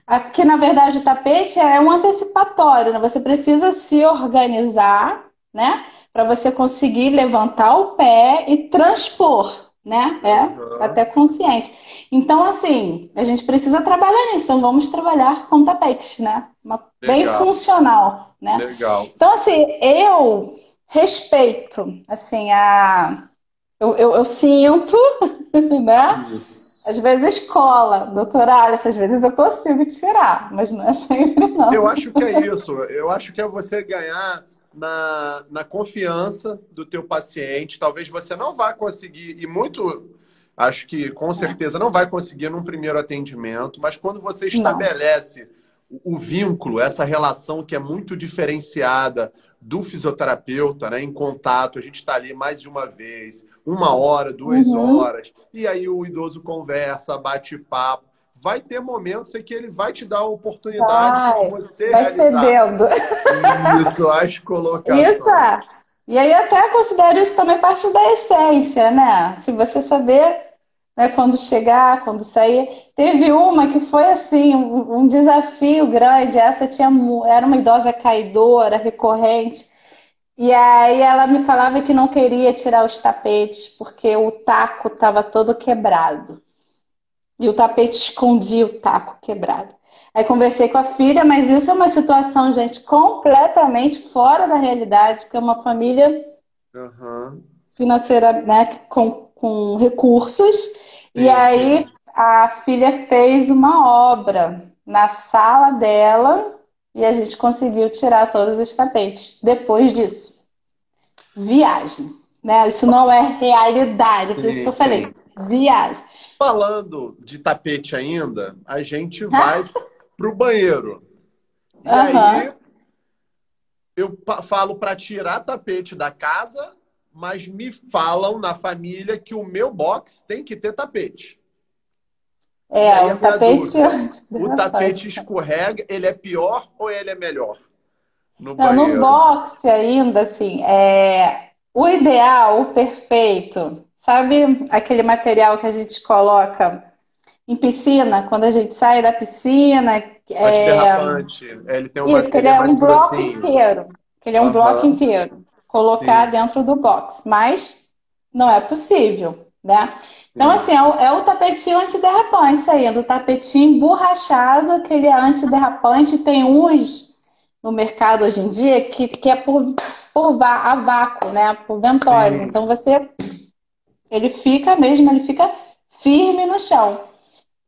Speaker 2: Aqui, na verdade, o tapete é um antecipatório, né? Você precisa se organizar, né? Para você conseguir levantar o pé e transpor, né?
Speaker 1: Uhum.
Speaker 2: Até consciente. Então, assim, a gente precisa trabalhar nisso. Então, vamos trabalhar com tapetes, né? Bem
Speaker 1: Legal,
Speaker 2: funcional, né?
Speaker 1: legal.
Speaker 2: Então, assim, eu respeito, assim, eu sinto, né? Às
Speaker 1: Isso.
Speaker 2: vezes cola, doutora Alice, às vezes eu consigo tirar, mas não é sempre,
Speaker 1: Eu
Speaker 2: não.
Speaker 1: acho que é isso. Eu acho que é você ganhar na confiança do teu paciente. Talvez você não vá conseguir, e muito, acho que com certeza não vai conseguir num primeiro atendimento, mas quando você
Speaker 2: Não.
Speaker 1: estabelece o vínculo, essa relação que é muito diferenciada do fisioterapeuta, né, em contato, a gente está ali mais de uma vez, 1 hora, 2 horas, e aí o idoso conversa, bate papo. Vai ter momentos em que ele vai te dar a oportunidade de você
Speaker 2: Vai
Speaker 1: realizar
Speaker 2: cedendo.
Speaker 1: isso, as
Speaker 2: Isso
Speaker 1: colocações.
Speaker 2: é. E aí até considero isso também parte da essência, né? Se você saber, né, quando chegar, quando sair. Teve uma que foi assim, um desafio grande. Essa era uma idosa caidora, recorrente. E aí ela me falava que não queria tirar os tapetes porque o taco estava todo quebrado. E o tapete escondia o taco quebrado. Aí conversei com a filha, mas isso é uma situação, gente, completamente fora da realidade, porque é uma família
Speaker 1: Aham.
Speaker 2: financeira, né, com recursos. E
Speaker 1: Sim,
Speaker 2: aí
Speaker 1: sim.
Speaker 2: a filha fez uma obra na sala dela e a gente conseguiu tirar todos os tapetes. Depois disso, viagem, né? Isso não é realidade, é por isso que
Speaker 1: Sim,
Speaker 2: eu falei,
Speaker 1: sim.
Speaker 2: viagem.
Speaker 1: Falando de tapete ainda, a gente vai
Speaker 2: Ah,
Speaker 1: pro banheiro. E
Speaker 2: aham.
Speaker 1: aí eu falo para tirar tapete da casa, mas me falam na família que o meu box tem que ter tapete. E
Speaker 2: É,
Speaker 1: aí a
Speaker 2: o
Speaker 1: minha
Speaker 2: tapete
Speaker 1: dúvida, o
Speaker 2: antiderrapante.
Speaker 1: tapete escorrega, ele é pior ou ele é melhor no
Speaker 2: Não, no
Speaker 1: banheiro?
Speaker 2: boxe ainda, assim, o ideal, o perfeito, sabe aquele material que a gente coloca em piscina, quando a gente sai da piscina,
Speaker 1: Antiderrapante, ele tem
Speaker 2: isso, que ele
Speaker 1: ele é
Speaker 2: é
Speaker 1: mais
Speaker 2: um bloco
Speaker 1: grossinho.
Speaker 2: inteiro, que ele é um bloco
Speaker 1: Aham,
Speaker 2: inteiro, colocar
Speaker 1: sim,
Speaker 2: dentro do box, mas não é possível, né? Então,
Speaker 1: sim.
Speaker 2: assim, é o tapetinho antiderrapante ainda, o tapetinho emborrachado, aquele antiderrapante, tem uns no mercado hoje em dia que é a vácuo, né? Por ventose.
Speaker 1: Sim.
Speaker 2: Então ele fica mesmo, ele fica firme no chão.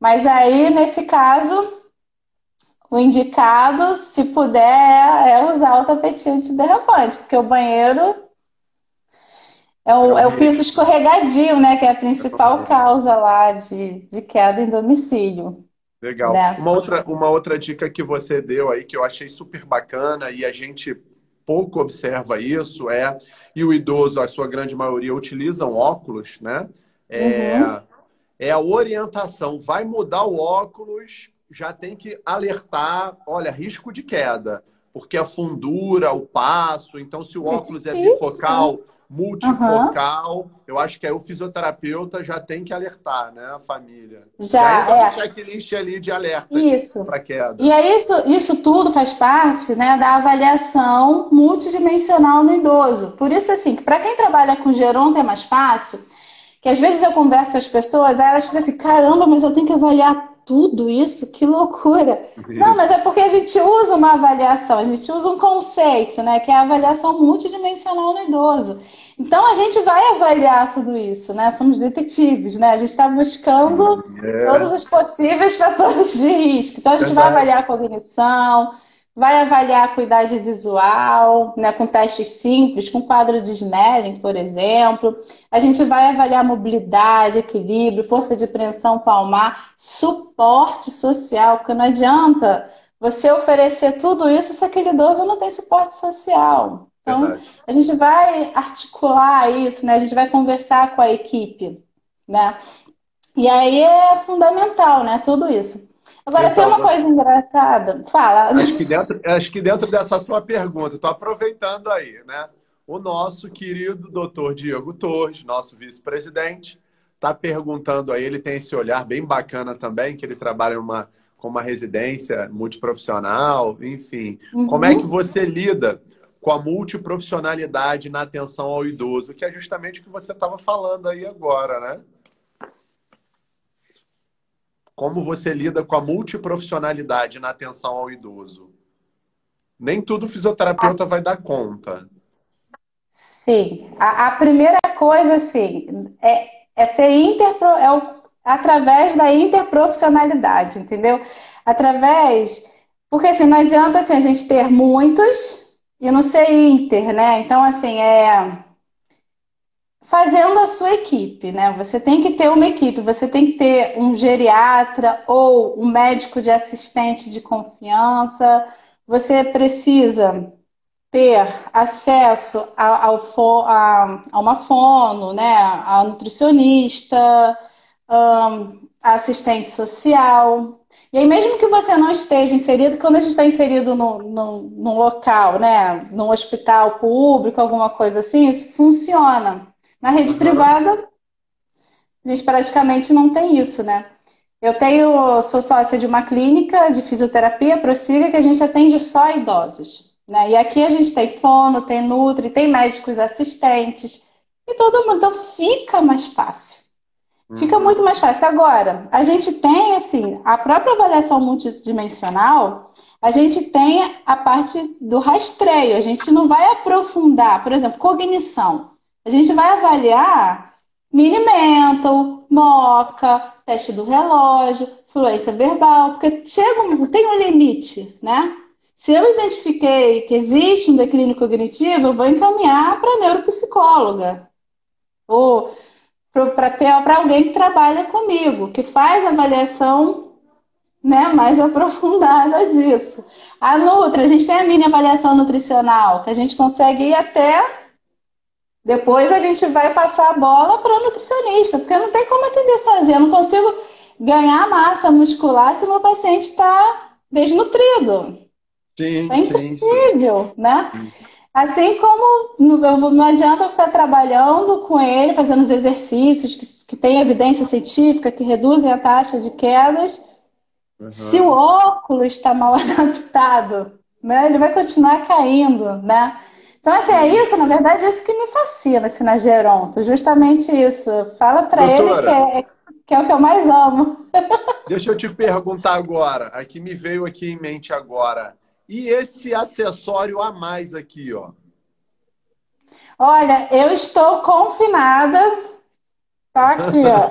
Speaker 2: Mas aí, nesse caso, o indicado, se puder, é usar o tapetinho antiderrapante, porque o banheiro
Speaker 1: É um
Speaker 2: é o piso
Speaker 1: risco.
Speaker 2: escorregadio, né? Que é a
Speaker 1: É um
Speaker 2: principal
Speaker 1: risco.
Speaker 2: causa lá de queda em domicílio,
Speaker 1: Legal.
Speaker 2: né?
Speaker 1: Uma outra dica que você deu aí que eu achei super bacana e a gente pouco observa isso e o idoso, a sua grande maioria, utilizam óculos, né? É,
Speaker 2: Uhum.
Speaker 1: é a orientação. Vai mudar o óculos, já tem que alertar, olha, risco de queda, porque a fundura, o passo, então se o
Speaker 2: É
Speaker 1: óculos é
Speaker 2: difícil, né?
Speaker 1: bifocal,
Speaker 2: Uhum.
Speaker 1: multifocal, eu acho que aí o fisioterapeuta já tem que alertar, né, a família. Já
Speaker 2: Já
Speaker 1: entra no
Speaker 2: é.
Speaker 1: checklist ali de alertas
Speaker 2: Isso.
Speaker 1: para
Speaker 2: E
Speaker 1: queda.
Speaker 2: é isso tudo faz parte, né, da avaliação multidimensional no idoso. Por isso, assim, que para quem trabalha com geronto é mais fácil, que às vezes eu converso com as pessoas, aí elas ficam assim, caramba, mas eu tenho que avaliar tudo isso? Que loucura! Não, mas é porque a gente usa uma avaliação, a gente usa um conceito, né, que é a avaliação multidimensional no idoso. Então a gente vai avaliar tudo isso, né? Somos detetives, né? A gente está buscando todos
Speaker 1: É
Speaker 2: os possíveis fatores de risco. Então a gente vai
Speaker 1: verdade.
Speaker 2: avaliar a cognição, vai avaliar a acuidade visual, né, com testes simples, com quadro de Snellen, por exemplo. A gente vai avaliar mobilidade, equilíbrio, força de preensão palmar, suporte social, porque não adianta você oferecer tudo isso se aquele idoso não tem suporte social. Então,
Speaker 1: Verdade.
Speaker 2: a gente vai articular isso, né? A gente vai conversar com a equipe, né? E aí é fundamental, né? Tudo isso. Agora, tem
Speaker 1: Então,
Speaker 2: uma coisa engraçada. Fala.
Speaker 1: acho que dentro dessa sua pergunta, estou aproveitando aí, né? O nosso querido doutor Diego Torres, nosso vice-presidente, está perguntando aí, ele tem esse olhar bem bacana também, que ele trabalha com uma residência multiprofissional, enfim. Como é que
Speaker 2: Uhum.
Speaker 1: você lida com a multiprofissionalidade na atenção ao idoso, que é justamente o que você estava falando aí agora, né? Como você lida com a multiprofissionalidade na atenção ao idoso? Nem tudo fisioterapeuta vai dar conta.
Speaker 2: Sim. A primeira coisa, assim, é ser através da interprofissionalidade, entendeu? Através. Porque assim, não adianta assim, a gente ter muitos e não ser inter, né? Então, assim, fazendo a sua equipe, né? Você tem que ter uma equipe, você tem que ter um geriatra ou um médico de assistente de confiança, você precisa ter acesso a uma fono, né? A nutricionista, a assistente social. E aí, mesmo que você não esteja inserido, quando a gente está inserido num local, né, num hospital público, alguma coisa assim, isso funciona. Na rede
Speaker 1: Aham.
Speaker 2: privada, a gente praticamente não tem isso, né? Sou sócia de uma clínica de fisioterapia, Prossiga, que a gente atende só idosos. né? E aqui a gente tem fono, tem nutri, tem médicos assistentes, e todo mundo, então fica mais fácil. Fica muito
Speaker 1: Uhum.
Speaker 2: mais fácil. Agora, a gente tem, assim, a própria avaliação multidimensional, a gente tem a parte do rastreio, a gente não vai aprofundar, por exemplo, cognição. A gente vai avaliar mini mental, MoCA, teste do relógio, fluência verbal, porque tem um limite, né? Se eu identifiquei que existe um declínio cognitivo, eu vou encaminhar para a neuropsicóloga. Ou para alguém que trabalha comigo, que faz avaliação, né, mais aprofundada disso. A Nutri, a gente tem a mini avaliação nutricional, que a gente consegue ir até. Depois a gente vai passar a bola para o nutricionista, porque não tem como atender sozinha. Eu não consigo ganhar massa muscular se o meu paciente está desnutrido.
Speaker 1: Sim,
Speaker 2: É
Speaker 1: sim, sim.
Speaker 2: impossível, né? Assim como não adianta eu ficar trabalhando com ele, fazendo os exercícios que têm evidência científica, que reduzem a taxa de quedas, se o
Speaker 1: Uhum.
Speaker 2: óculos está mal adaptado, né? Ele vai continuar caindo, né? Então, assim, é isso,
Speaker 1: Isso.
Speaker 2: na verdade, isso que me fascina assim, na Geronto, justamente isso. Fala para ele
Speaker 1: Doutora,
Speaker 2: que é o que eu mais amo.
Speaker 1: deixa eu te perguntar agora, aqui me veio aqui em mente agora. E esse acessório a mais aqui, ó?
Speaker 2: Olha, eu estou confinada, tá aqui, ó.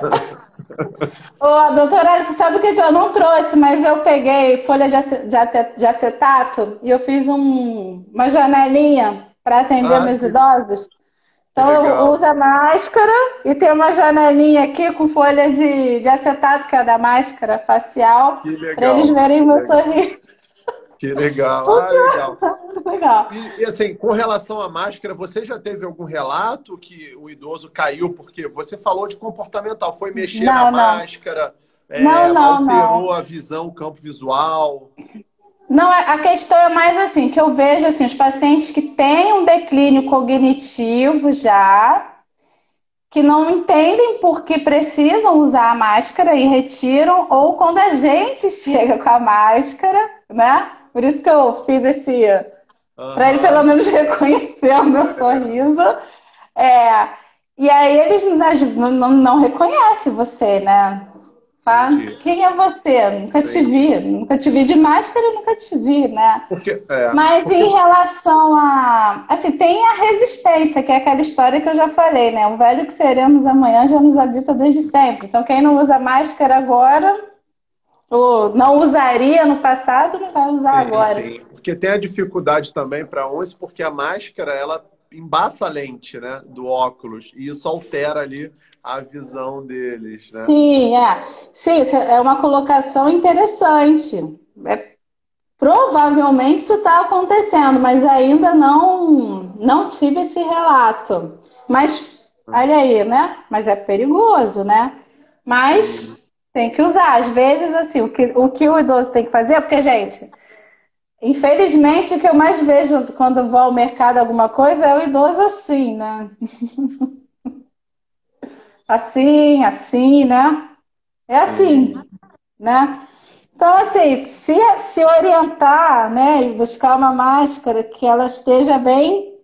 Speaker 2: Ô, doutora, você sabe o que eu não trouxe, mas eu peguei folha de acetato e eu fiz uma janelinha para atender
Speaker 1: Ah,
Speaker 2: meus idosos.
Speaker 1: que
Speaker 2: Então eu
Speaker 1: legal.
Speaker 2: uso a máscara e tem uma janelinha aqui com folha de acetato, que é da máscara facial,
Speaker 1: Que
Speaker 2: para eles
Speaker 1: legal.
Speaker 2: verem
Speaker 1: Que
Speaker 2: meu
Speaker 1: legal.
Speaker 2: sorriso.
Speaker 1: Que legal. Ah, legal.
Speaker 2: Legal.
Speaker 1: E assim, com relação à máscara, você já teve algum relato que o idoso caiu porque você falou de comportamental, foi mexer na
Speaker 2: Não, não.
Speaker 1: máscara,
Speaker 2: Não, não,
Speaker 1: alterou
Speaker 2: não.
Speaker 1: a visão, o campo visual?
Speaker 2: Não, a questão é mais assim, que eu vejo assim, os pacientes que têm um declínio cognitivo já, que não entendem por que precisam usar a máscara e retiram, ou quando a gente chega com a máscara, né? Por isso que eu fiz esse, para ele pelo
Speaker 1: Aham.
Speaker 2: menos reconhecer o meu sorriso. É, e aí eles não reconhecem você, né? Fala,
Speaker 1: Entendi.
Speaker 2: quem é você?
Speaker 1: Entendi.
Speaker 2: Nunca te vi de máscara, nunca te vi, né?
Speaker 1: Porque,
Speaker 2: Mas
Speaker 1: porque
Speaker 2: em relação a. Assim, tem a resistência, que é aquela história que eu já falei, né? O velho que seremos amanhã já nos habita desde sempre. Então, quem não usa máscara agora, ou não usaria no passado, não vai usar
Speaker 1: sim,
Speaker 2: agora.
Speaker 1: sim. Porque tem a dificuldade também para uns, porque a máscara ela embaça a lente, né, do óculos, e isso altera ali a visão deles, né?
Speaker 2: Sim, é. Sim, isso é uma colocação interessante. É, provavelmente isso está acontecendo, mas ainda não tive esse relato. Mas olha aí, né? Mas é perigoso, né?
Speaker 1: Sim.
Speaker 2: Mas tem que usar. Às vezes, assim, o que o idoso tem que fazer, porque, gente, infelizmente, o que eu mais vejo quando vou ao mercado alguma coisa é o idoso assim, né? Assim, assim, né? É assim,
Speaker 1: Sim.
Speaker 2: né? Então, assim, se orientar, né, e buscar uma máscara que ela esteja bem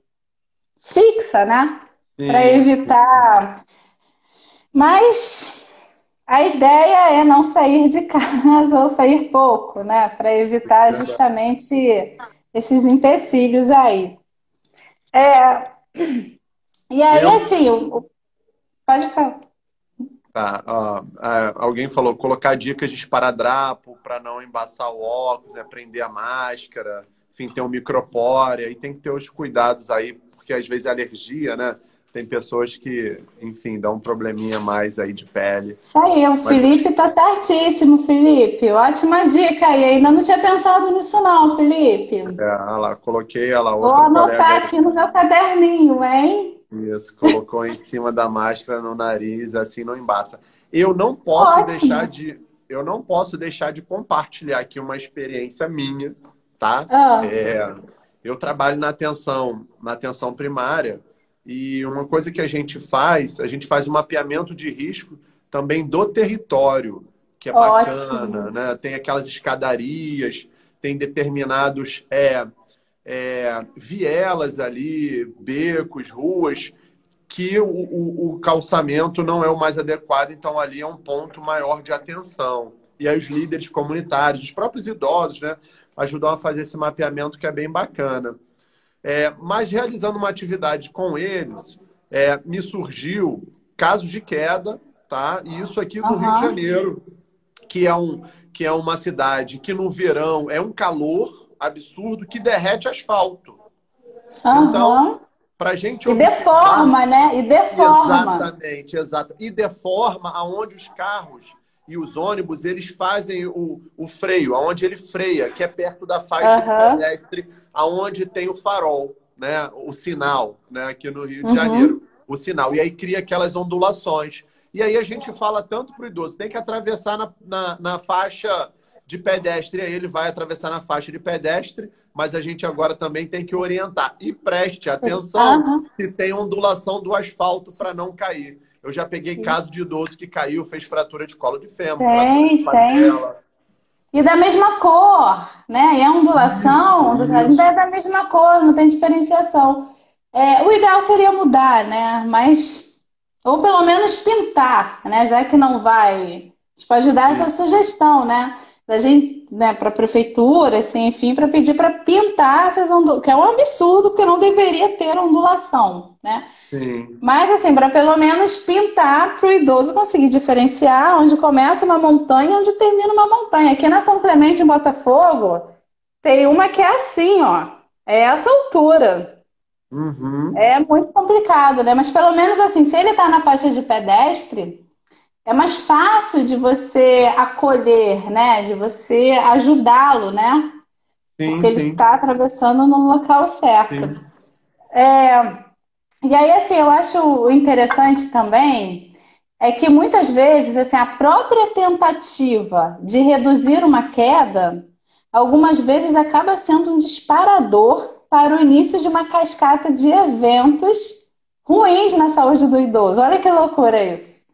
Speaker 2: fixa, né? Para
Speaker 1: Sim, sim.
Speaker 2: evitar. Mas a ideia é não sair de casa ou sair pouco, né? Para evitar
Speaker 1: Verdade.
Speaker 2: justamente esses empecilhos aí. É, e aí,
Speaker 1: Eu,
Speaker 2: assim, pode falar.
Speaker 1: tá, ó, alguém falou colocar dicas de esparadrapo para não embaçar o óculos, né, prender a máscara, enfim, ter um micropore, aí tem que ter os cuidados aí, porque às vezes é alergia, né? Tem pessoas que, enfim, dão um probleminha mais aí de pele.
Speaker 2: Isso aí, o
Speaker 1: Mas
Speaker 2: Felipe tá certíssimo, Felipe. Ótima dica aí. Ainda não tinha pensado nisso, não, Felipe.
Speaker 1: olha lá, coloquei, olha lá,
Speaker 2: Vou
Speaker 1: outro colega
Speaker 2: anotar
Speaker 1: aí,
Speaker 2: aqui no meu caderninho, hein?
Speaker 1: isso, colocou em cima da máscara no nariz, assim não embaça. Eu não posso deixar
Speaker 2: Ótimo.
Speaker 1: de, eu não posso deixar de compartilhar aqui uma experiência minha, tá?
Speaker 2: Ah,
Speaker 1: É, eu trabalho na atenção primária e uma coisa que a gente faz um mapeamento de risco também do território, que é bacana,
Speaker 2: ótimo.
Speaker 1: né? Tem aquelas escadarias, tem determinados vielas ali, becos, ruas, que o calçamento não é o mais adequado, então ali é um ponto maior de atenção. E aí os líderes comunitários, os próprios idosos, né, ajudam a fazer esse mapeamento que é bem bacana. Mas realizando uma atividade com eles, me surgiu casos de queda, tá? E isso aqui no Rio de
Speaker 2: Aham,
Speaker 1: Janeiro, que é uma cidade que no verão é um calor absurdo que derrete asfalto. Então,
Speaker 2: aham.
Speaker 1: para a gente
Speaker 2: E
Speaker 1: observar
Speaker 2: deforma, né? E deforma.
Speaker 1: exatamente, exato, e deforma aonde os carros e os ônibus eles fazem o freio, aonde ele freia, que é perto da faixa de
Speaker 2: Aham.
Speaker 1: pedestre, aonde tem o farol, né? O sinal, né? Aqui no Rio de Janeiro,
Speaker 2: Uhum.
Speaker 1: o sinal. E aí cria aquelas ondulações. E aí a gente fala tanto para o idoso, tem que atravessar na faixa de pedestre, aí ele vai atravessar na faixa de pedestre, mas a gente agora também tem que orientar. E preste atenção
Speaker 2: Aham.
Speaker 1: se tem ondulação do asfalto para não cair. Eu já peguei caso de idoso que caiu, fez fratura de colo de fêmur, fratura de
Speaker 2: Tem, tem.
Speaker 1: patela.
Speaker 2: E da mesma cor, né? E a ondulação
Speaker 1: Isso,
Speaker 2: ainda é
Speaker 1: isso.
Speaker 2: da mesma cor, não tem diferenciação. O ideal seria mudar, né? Mas, ou pelo menos pintar, né? Já que não vai. A gente pode dar essa
Speaker 1: Sim,
Speaker 2: sugestão, né? Da gente, né, para a prefeitura, assim, enfim, para pedir para pintar essas ondulações, que é um absurdo, porque não deveria ter ondulação, né?
Speaker 1: sim.
Speaker 2: Mas, assim, para pelo menos pintar para o idoso conseguir diferenciar onde começa uma montanha e onde termina uma montanha. Aqui na São Clemente, em Botafogo, tem uma que é assim, ó. É essa altura.
Speaker 1: Uhum.
Speaker 2: É muito complicado, né? Mas pelo menos assim, se ele está na faixa de pedestre, é mais fácil de você acolher, né? De você ajudá-lo, né?
Speaker 1: Sim,
Speaker 2: Porque ele
Speaker 1: sim,
Speaker 2: está atravessando no local certo.
Speaker 1: sim.
Speaker 2: E aí, assim, eu acho interessante também é que muitas vezes, assim, a própria tentativa de reduzir uma queda, algumas vezes acaba sendo um disparador para o início de uma cascata de eventos ruins na saúde do idoso. Olha que loucura isso.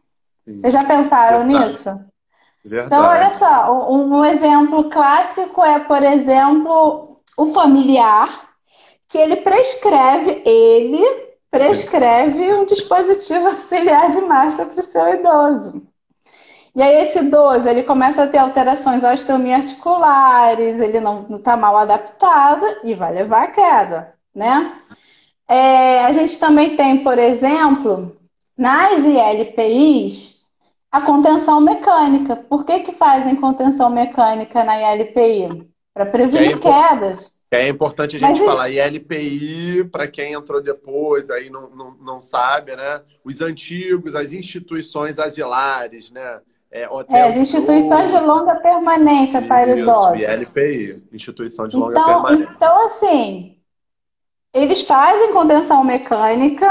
Speaker 2: Vocês
Speaker 1: Sim.
Speaker 2: já pensaram
Speaker 1: Verdade,
Speaker 2: nisso? Então, olha
Speaker 1: verdade.
Speaker 2: só, um exemplo clássico é, por exemplo, o familiar que ele prescreve um dispositivo auxiliar de marcha para o seu idoso. E aí esse idoso, ele começa a ter alterações osteomiarticulares, ele não está mal adaptado e vai levar a queda, né? A gente também tem, por exemplo, nas ILPIs, a contenção mecânica. Por que que fazem contenção mecânica na ILPI? Para
Speaker 1: Que é,
Speaker 2: prevenir
Speaker 1: impo-
Speaker 2: quedas.
Speaker 1: que é importante a
Speaker 2: Mas
Speaker 1: gente falar. E LPI, para quem entrou depois, aí não sabe, né? Os antigos, as instituições asilares, né? Hotel
Speaker 2: as
Speaker 1: de
Speaker 2: instituições de
Speaker 1: idoso.
Speaker 2: longa permanência para
Speaker 1: Isso, e
Speaker 2: idosos.
Speaker 1: LPI, Instituição de Longa
Speaker 2: Então,
Speaker 1: Permanência.
Speaker 2: então, assim, eles fazem contenção mecânica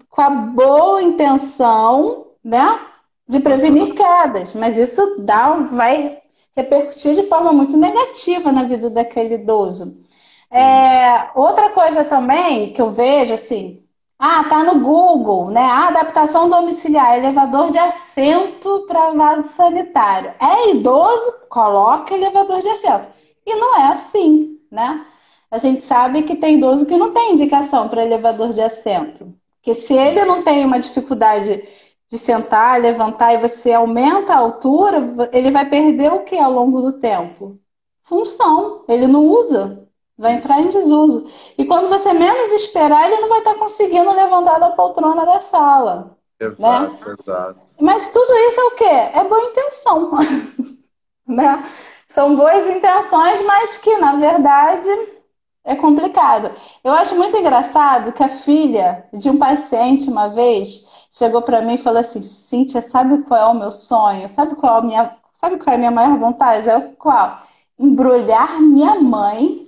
Speaker 2: com a boa intenção, né, de prevenir
Speaker 1: Aham.
Speaker 2: quedas, mas isso vai repercutir de forma muito negativa na vida daquele idoso.
Speaker 1: Sim.
Speaker 2: Outra coisa também que eu vejo assim, tá no Google, né? Adaptação domiciliar, elevador de assento para vaso sanitário. É idoso, coloca elevador de assento. E não é assim, né? A gente sabe que tem idoso que não tem indicação para elevador de assento. Porque se ele não tem uma dificuldade de sentar, levantar e você aumenta a altura, ele vai perder o que ao longo do tempo? Função. Ele não usa. Vai entrar em
Speaker 1: Isso.
Speaker 2: desuso. E quando você menos esperar, ele não vai estar conseguindo levantar da poltrona da sala, né?
Speaker 1: Exato, exato.
Speaker 2: Mas tudo isso é o quê? É boa intenção, né? São boas intenções, mas que, na verdade, é complicado. Eu acho muito engraçado que a filha de um paciente, uma vez, chegou para mim e falou assim: Cíntia, sabe qual é o meu sonho? Sabe qual é a minha maior vontade? Qual? Embrulhar minha mãe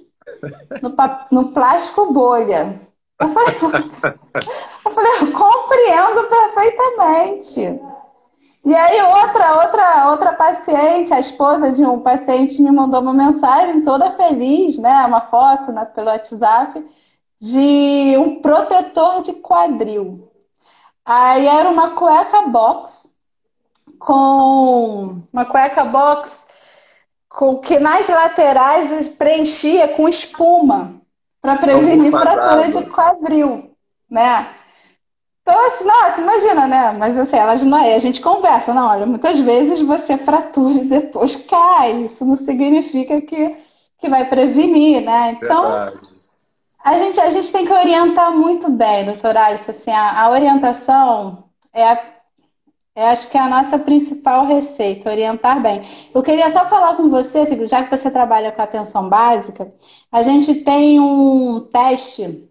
Speaker 2: no plástico bolha. Eu falei, eu compreendo perfeitamente. E aí outra paciente, a esposa de um paciente me mandou uma mensagem toda feliz, né, uma foto pelo WhatsApp de um protetor de quadril. Aí era uma cueca box que nas laterais preenchia com espuma para prevenir fratura de quadril, né? Então, assim, nossa, imagina, né? Mas assim, elas não é, a gente conversa, não, olha, muitas vezes você fratura e depois cai. Isso não significa que vai prevenir, né? Então,
Speaker 1: Verdade.
Speaker 2: a gente tem que orientar muito bem, doutora Alice, assim, a orientação acho que é a nossa principal receita, orientar bem. Eu queria só falar com você, assim, já que você trabalha com atenção básica, a gente tem um teste.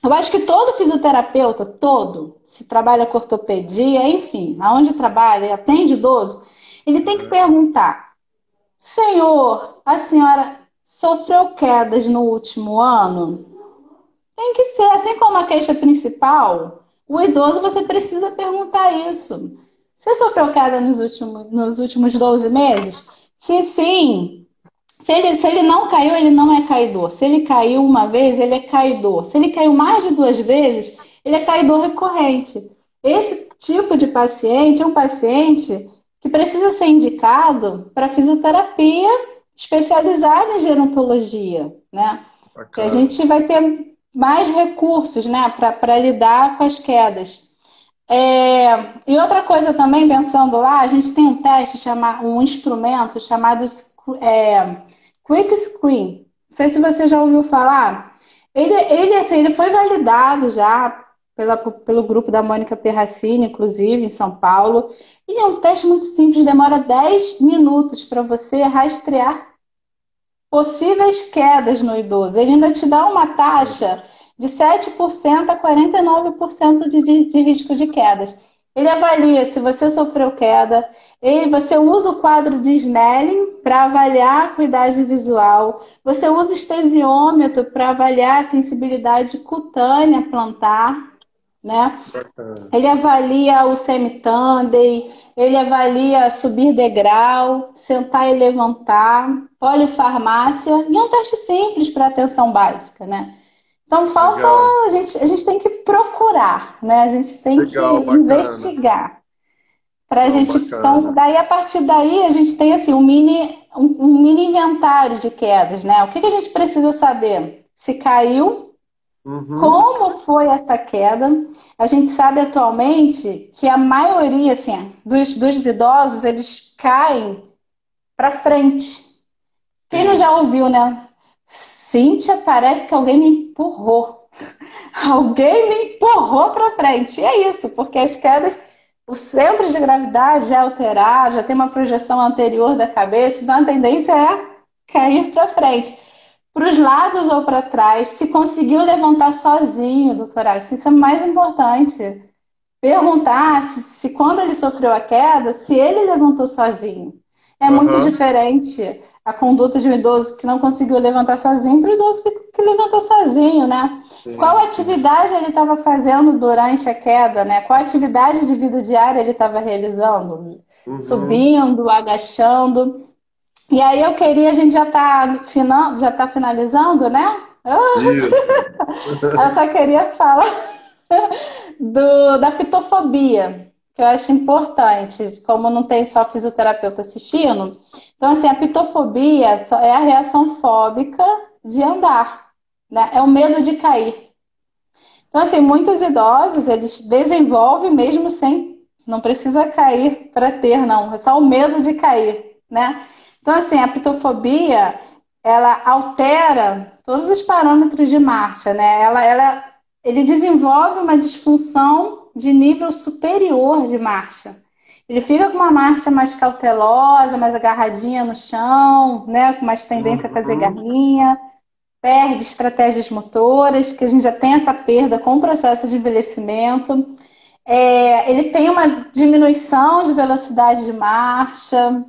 Speaker 2: Eu acho que todo fisioterapeuta, todo, se trabalha com ortopedia, enfim, aonde trabalha e atende idoso, ele tem que perguntar: Senhor, a senhora sofreu quedas no último ano? Tem que ser, assim como a queixa principal, o idoso você precisa perguntar isso. Você sofreu queda nos últimos 12 meses? Se sim, se ele não caiu, ele não é caidor. Se ele caiu uma vez, ele é caidor. Se ele caiu mais de 2 vezes, ele é caidor recorrente. Esse tipo de paciente é um paciente que precisa ser indicado para fisioterapia especializada em gerontologia, né? Que a
Speaker 1: Bacana.
Speaker 2: gente vai ter mais recursos, né, para lidar com as quedas. E outra coisa também, pensando lá, a gente tem um instrumento chamado Quick Screen. Não sei se você já ouviu falar. Ele foi validado já pelo grupo da Mônica Perracini, inclusive, em São Paulo. E é um teste muito simples, demora 10 minutos para você rastrear possíveis quedas no idoso. Ele ainda te dá uma taxa de 7% a 49% de risco de quedas. Ele avalia se você sofreu queda, você usa o quadro de Snelling para avaliar a acuidade visual, você usa estesiômetro para avaliar a sensibilidade cutânea plantar, né?
Speaker 1: Bacana.
Speaker 2: Ele avalia o semitandem, ele avalia subir degrau, sentar e levantar, polifarmácia, e é um teste simples para atenção básica, né? Então falta,
Speaker 1: Legal.
Speaker 2: a gente tem que procurar, né? A gente tem que
Speaker 1: Legal, bacana.
Speaker 2: investigar para a
Speaker 1: Não,
Speaker 2: gente. Então,
Speaker 1: bacana.
Speaker 2: daí a partir daí a gente tem assim um mini inventário de quedas, né? O que a gente precisa saber? Se caiu,
Speaker 1: Uhum.
Speaker 2: como foi essa queda? A gente sabe atualmente que a maioria assim, dos idosos, eles caem para frente. Quem não
Speaker 1: Sim.
Speaker 2: já ouviu, né? Cíntia, parece que alguém me empurrou. Alguém me empurrou para frente. E é isso, porque as quedas, o centro de gravidade já é alterado, já tem uma projeção anterior da cabeça, então a tendência é cair para frente. Para os lados ou para trás, se conseguiu levantar sozinho, doutora, isso é mais importante. Perguntar se quando ele sofreu a queda, se ele levantou sozinho. É muito
Speaker 1: Aham.
Speaker 2: diferente a conduta de um idoso que não conseguiu levantar sozinho para o idoso que levantou sozinho, né? Qual
Speaker 1: Sim, sim.
Speaker 2: atividade ele estava fazendo durante a queda, né? Qual atividade de vida diária ele estava realizando?
Speaker 1: Uhum.
Speaker 2: Subindo, agachando. E aí a gente já tá finalizando, né?
Speaker 1: Isso.
Speaker 2: Eu só queria falar da pitofobia, que eu acho importante, como não tem só fisioterapeuta assistindo. Então, assim, a pitofobia é a reação fóbica de andar, né? É o medo de cair. Então, assim, muitos idosos, eles desenvolvem mesmo sem, não precisa cair para ter, não, é só o medo de cair, né? Então, assim, a pitofobia, ela altera todos os parâmetros de marcha, né? Ele desenvolve uma disfunção de nível superior de marcha. Ele fica com uma marcha mais cautelosa, mais agarradinha no chão, né? Com mais tendência a fazer
Speaker 1: Uhum.
Speaker 2: garrinha, perde estratégias motoras, que a gente já tem essa perda com o processo de envelhecimento. Ele tem uma diminuição de velocidade de marcha,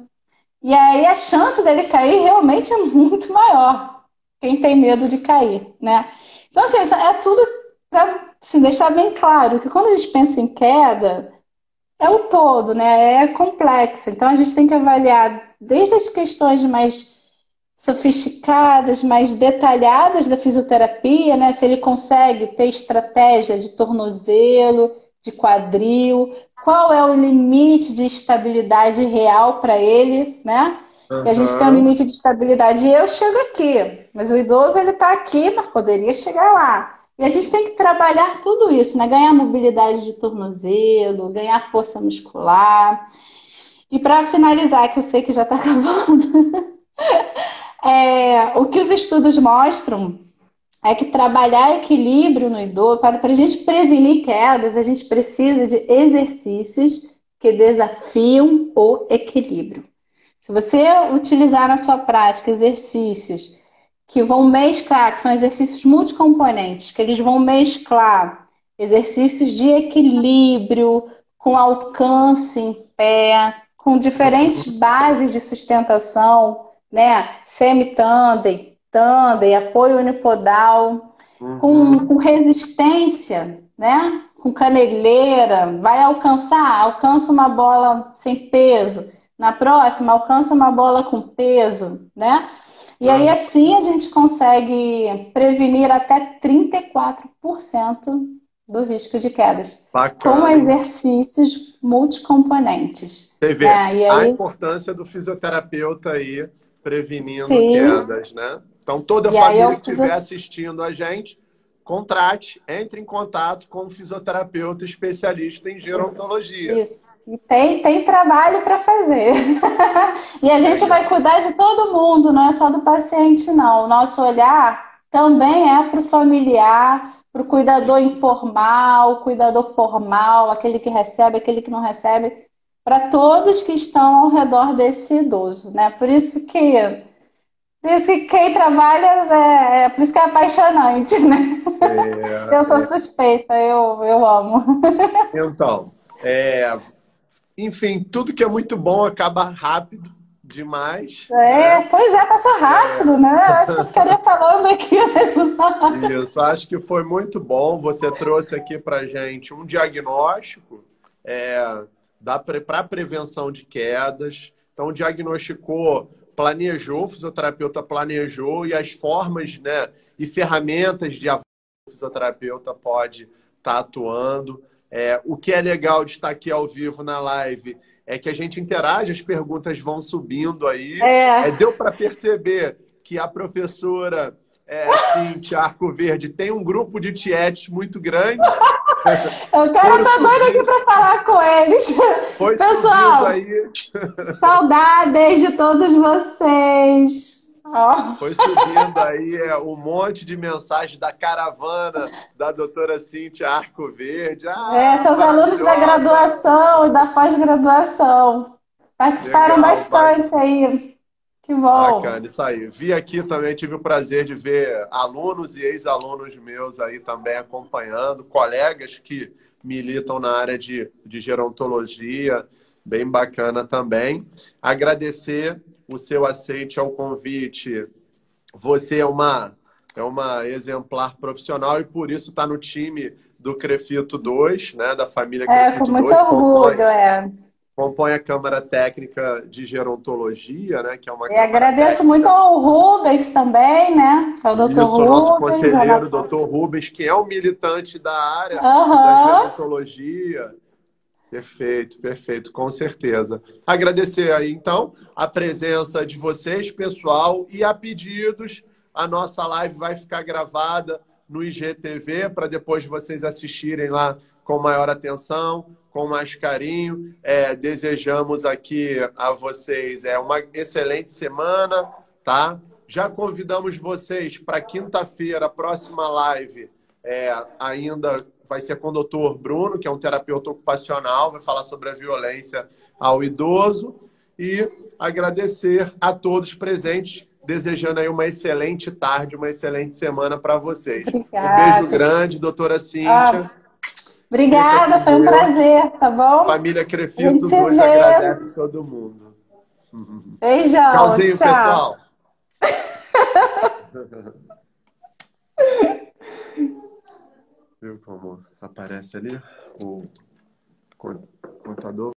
Speaker 2: e aí a chance dele cair realmente é muito maior. Quem tem medo de cair, né? Então, assim, é tudo para assim, deixar bem claro que quando a gente pensa em queda, é o todo, né? É complexo. Então, a gente tem que avaliar desde as questões mais sofisticadas, mais detalhadas da fisioterapia, né? Se ele consegue ter estratégia de tornozelo, de quadril, qual é o limite de estabilidade real para ele, né? E a gente tem um
Speaker 1: Aham.
Speaker 2: limite de estabilidade. E eu chego aqui, mas o idoso ele está aqui, mas poderia chegar lá. E a gente tem que trabalhar tudo isso, né? Ganhar mobilidade de tornozelo, ganhar força muscular. E para finalizar, que eu sei que já está acabando, o que os estudos mostram é que trabalhar equilíbrio no idoso, para a gente prevenir quedas, a gente precisa de exercícios que desafiam o equilíbrio. Se você utilizar na sua prática exercícios que vão mesclar, que são exercícios multicomponentes, que eles vão mesclar exercícios de equilíbrio, com alcance em pé, com diferentes bases de sustentação, né? Semi-tandem, tandem, apoio unipodal, com
Speaker 1: Uhum.
Speaker 2: resistência, né? Com caneleira, vai alcança uma bola sem peso. Na próxima, alcança uma bola com peso, né? E aí,
Speaker 1: Aham.
Speaker 2: assim, a gente consegue prevenir até 34% do risco de quedas, com
Speaker 1: Bacana, hein?
Speaker 2: exercícios multicomponentes,
Speaker 1: Você vê
Speaker 2: né? E
Speaker 1: a
Speaker 2: aí,
Speaker 1: importância do fisioterapeuta aí prevenindo
Speaker 2: sim,
Speaker 1: quedas, né? Então, toda
Speaker 2: e aí
Speaker 1: família
Speaker 2: eu
Speaker 1: que
Speaker 2: fiz
Speaker 1: estiver assistindo a gente, contrate, entre em contato com um fisioterapeuta especialista em gerontologia.
Speaker 2: isso. E tem trabalho para fazer. E a gente vai
Speaker 1: Legal.
Speaker 2: cuidar de todo mundo, não é só do paciente, não. O nosso olhar também é para o familiar, para o cuidador informal, cuidador formal, aquele que recebe, aquele que não recebe, para todos que estão ao redor desse idoso, né? Por isso que quem trabalha por isso que é apaixonante, né? Eu sou suspeita, eu amo.
Speaker 1: Então, enfim, tudo que é muito bom acaba rápido demais, né?
Speaker 2: Pois é, passou rápido, né? Eu acho que eu ficaria falando aqui, mas não.
Speaker 1: Isso, acho que foi muito bom. Você trouxe aqui para gente um diagnóstico para prevenção de quedas. Então, diagnosticou, planejou, o fisioterapeuta planejou e as formas, né, e ferramentas de apoio que o fisioterapeuta pode estar atuando. O que é legal de estar aqui ao vivo na live é que a gente interage, as perguntas vão subindo aí.
Speaker 2: É,
Speaker 1: Deu para perceber que a professora Cintia Arco Verde tem um grupo de tietes muito grande.
Speaker 2: eu quero
Speaker 1: Foram
Speaker 2: estar doida aqui
Speaker 1: subindo,
Speaker 2: para falar com eles.
Speaker 1: foi subindo
Speaker 2: Pessoal,
Speaker 1: aí,
Speaker 2: saudades de todos vocês. Ó,
Speaker 1: foi subindo aí um monte de mensagem da caravana da doutora Cintia Arco Verde. Ah,
Speaker 2: seus alunos da
Speaker 1: maravilhosa!
Speaker 2: graduação e da pós-graduação participaram
Speaker 1: Legal,
Speaker 2: bastante aí. Que bom.
Speaker 1: bacana, isso aí. Vi aqui também, tive o prazer de ver alunos e ex-alunos meus aí também acompanhando, colegas que militam na área de gerontologia, bem bacana também. Agradecer o seu aceite ao convite. Você é uma exemplar profissional e por isso está no time do Crefito 2, né, da família
Speaker 2: Com
Speaker 1: Crefito
Speaker 2: muito
Speaker 1: 2,
Speaker 2: orgulho,
Speaker 1: compõe a Câmara Técnica de Gerontologia, né, que é uma
Speaker 2: E
Speaker 1: Câmara
Speaker 2: agradeço muito
Speaker 1: Técnica.
Speaker 2: ao Rubens também, né? Ao doutor
Speaker 1: Isso, o nosso
Speaker 2: Rubens, Ana
Speaker 1: conselheiro,
Speaker 2: Paula.
Speaker 1: doutor Rubens, que é um militante da área da
Speaker 2: Aham.
Speaker 1: gerontologia. Perfeito, perfeito, com certeza. Agradecer aí, então, a presença de vocês, pessoal, e a pedidos, a nossa live vai ficar gravada no IGTV para depois vocês assistirem lá com maior atenção, com mais carinho. Desejamos aqui a vocês uma excelente semana, tá? Já convidamos vocês para quinta-feira, a próxima live, ainda vai ser com o doutor Bruno, que é um terapeuta ocupacional, vai falar sobre a violência ao idoso. E agradecer a todos presentes, desejando aí uma excelente tarde, uma excelente semana para vocês. Um beijo
Speaker 2: Obrigada.
Speaker 1: grande, doutora Cíntia.
Speaker 2: Ah,
Speaker 1: Fica
Speaker 2: obrigada,
Speaker 1: com
Speaker 2: foi um
Speaker 1: Deus.
Speaker 2: prazer, tá bom?
Speaker 1: Família
Speaker 2: A gente
Speaker 1: Crefito
Speaker 2: se
Speaker 1: 2
Speaker 2: vê.
Speaker 1: agradece todo mundo.
Speaker 2: Beijão,
Speaker 1: Tchauzinho,
Speaker 2: tchau.
Speaker 1: pessoal. Viu como aparece ali o contador?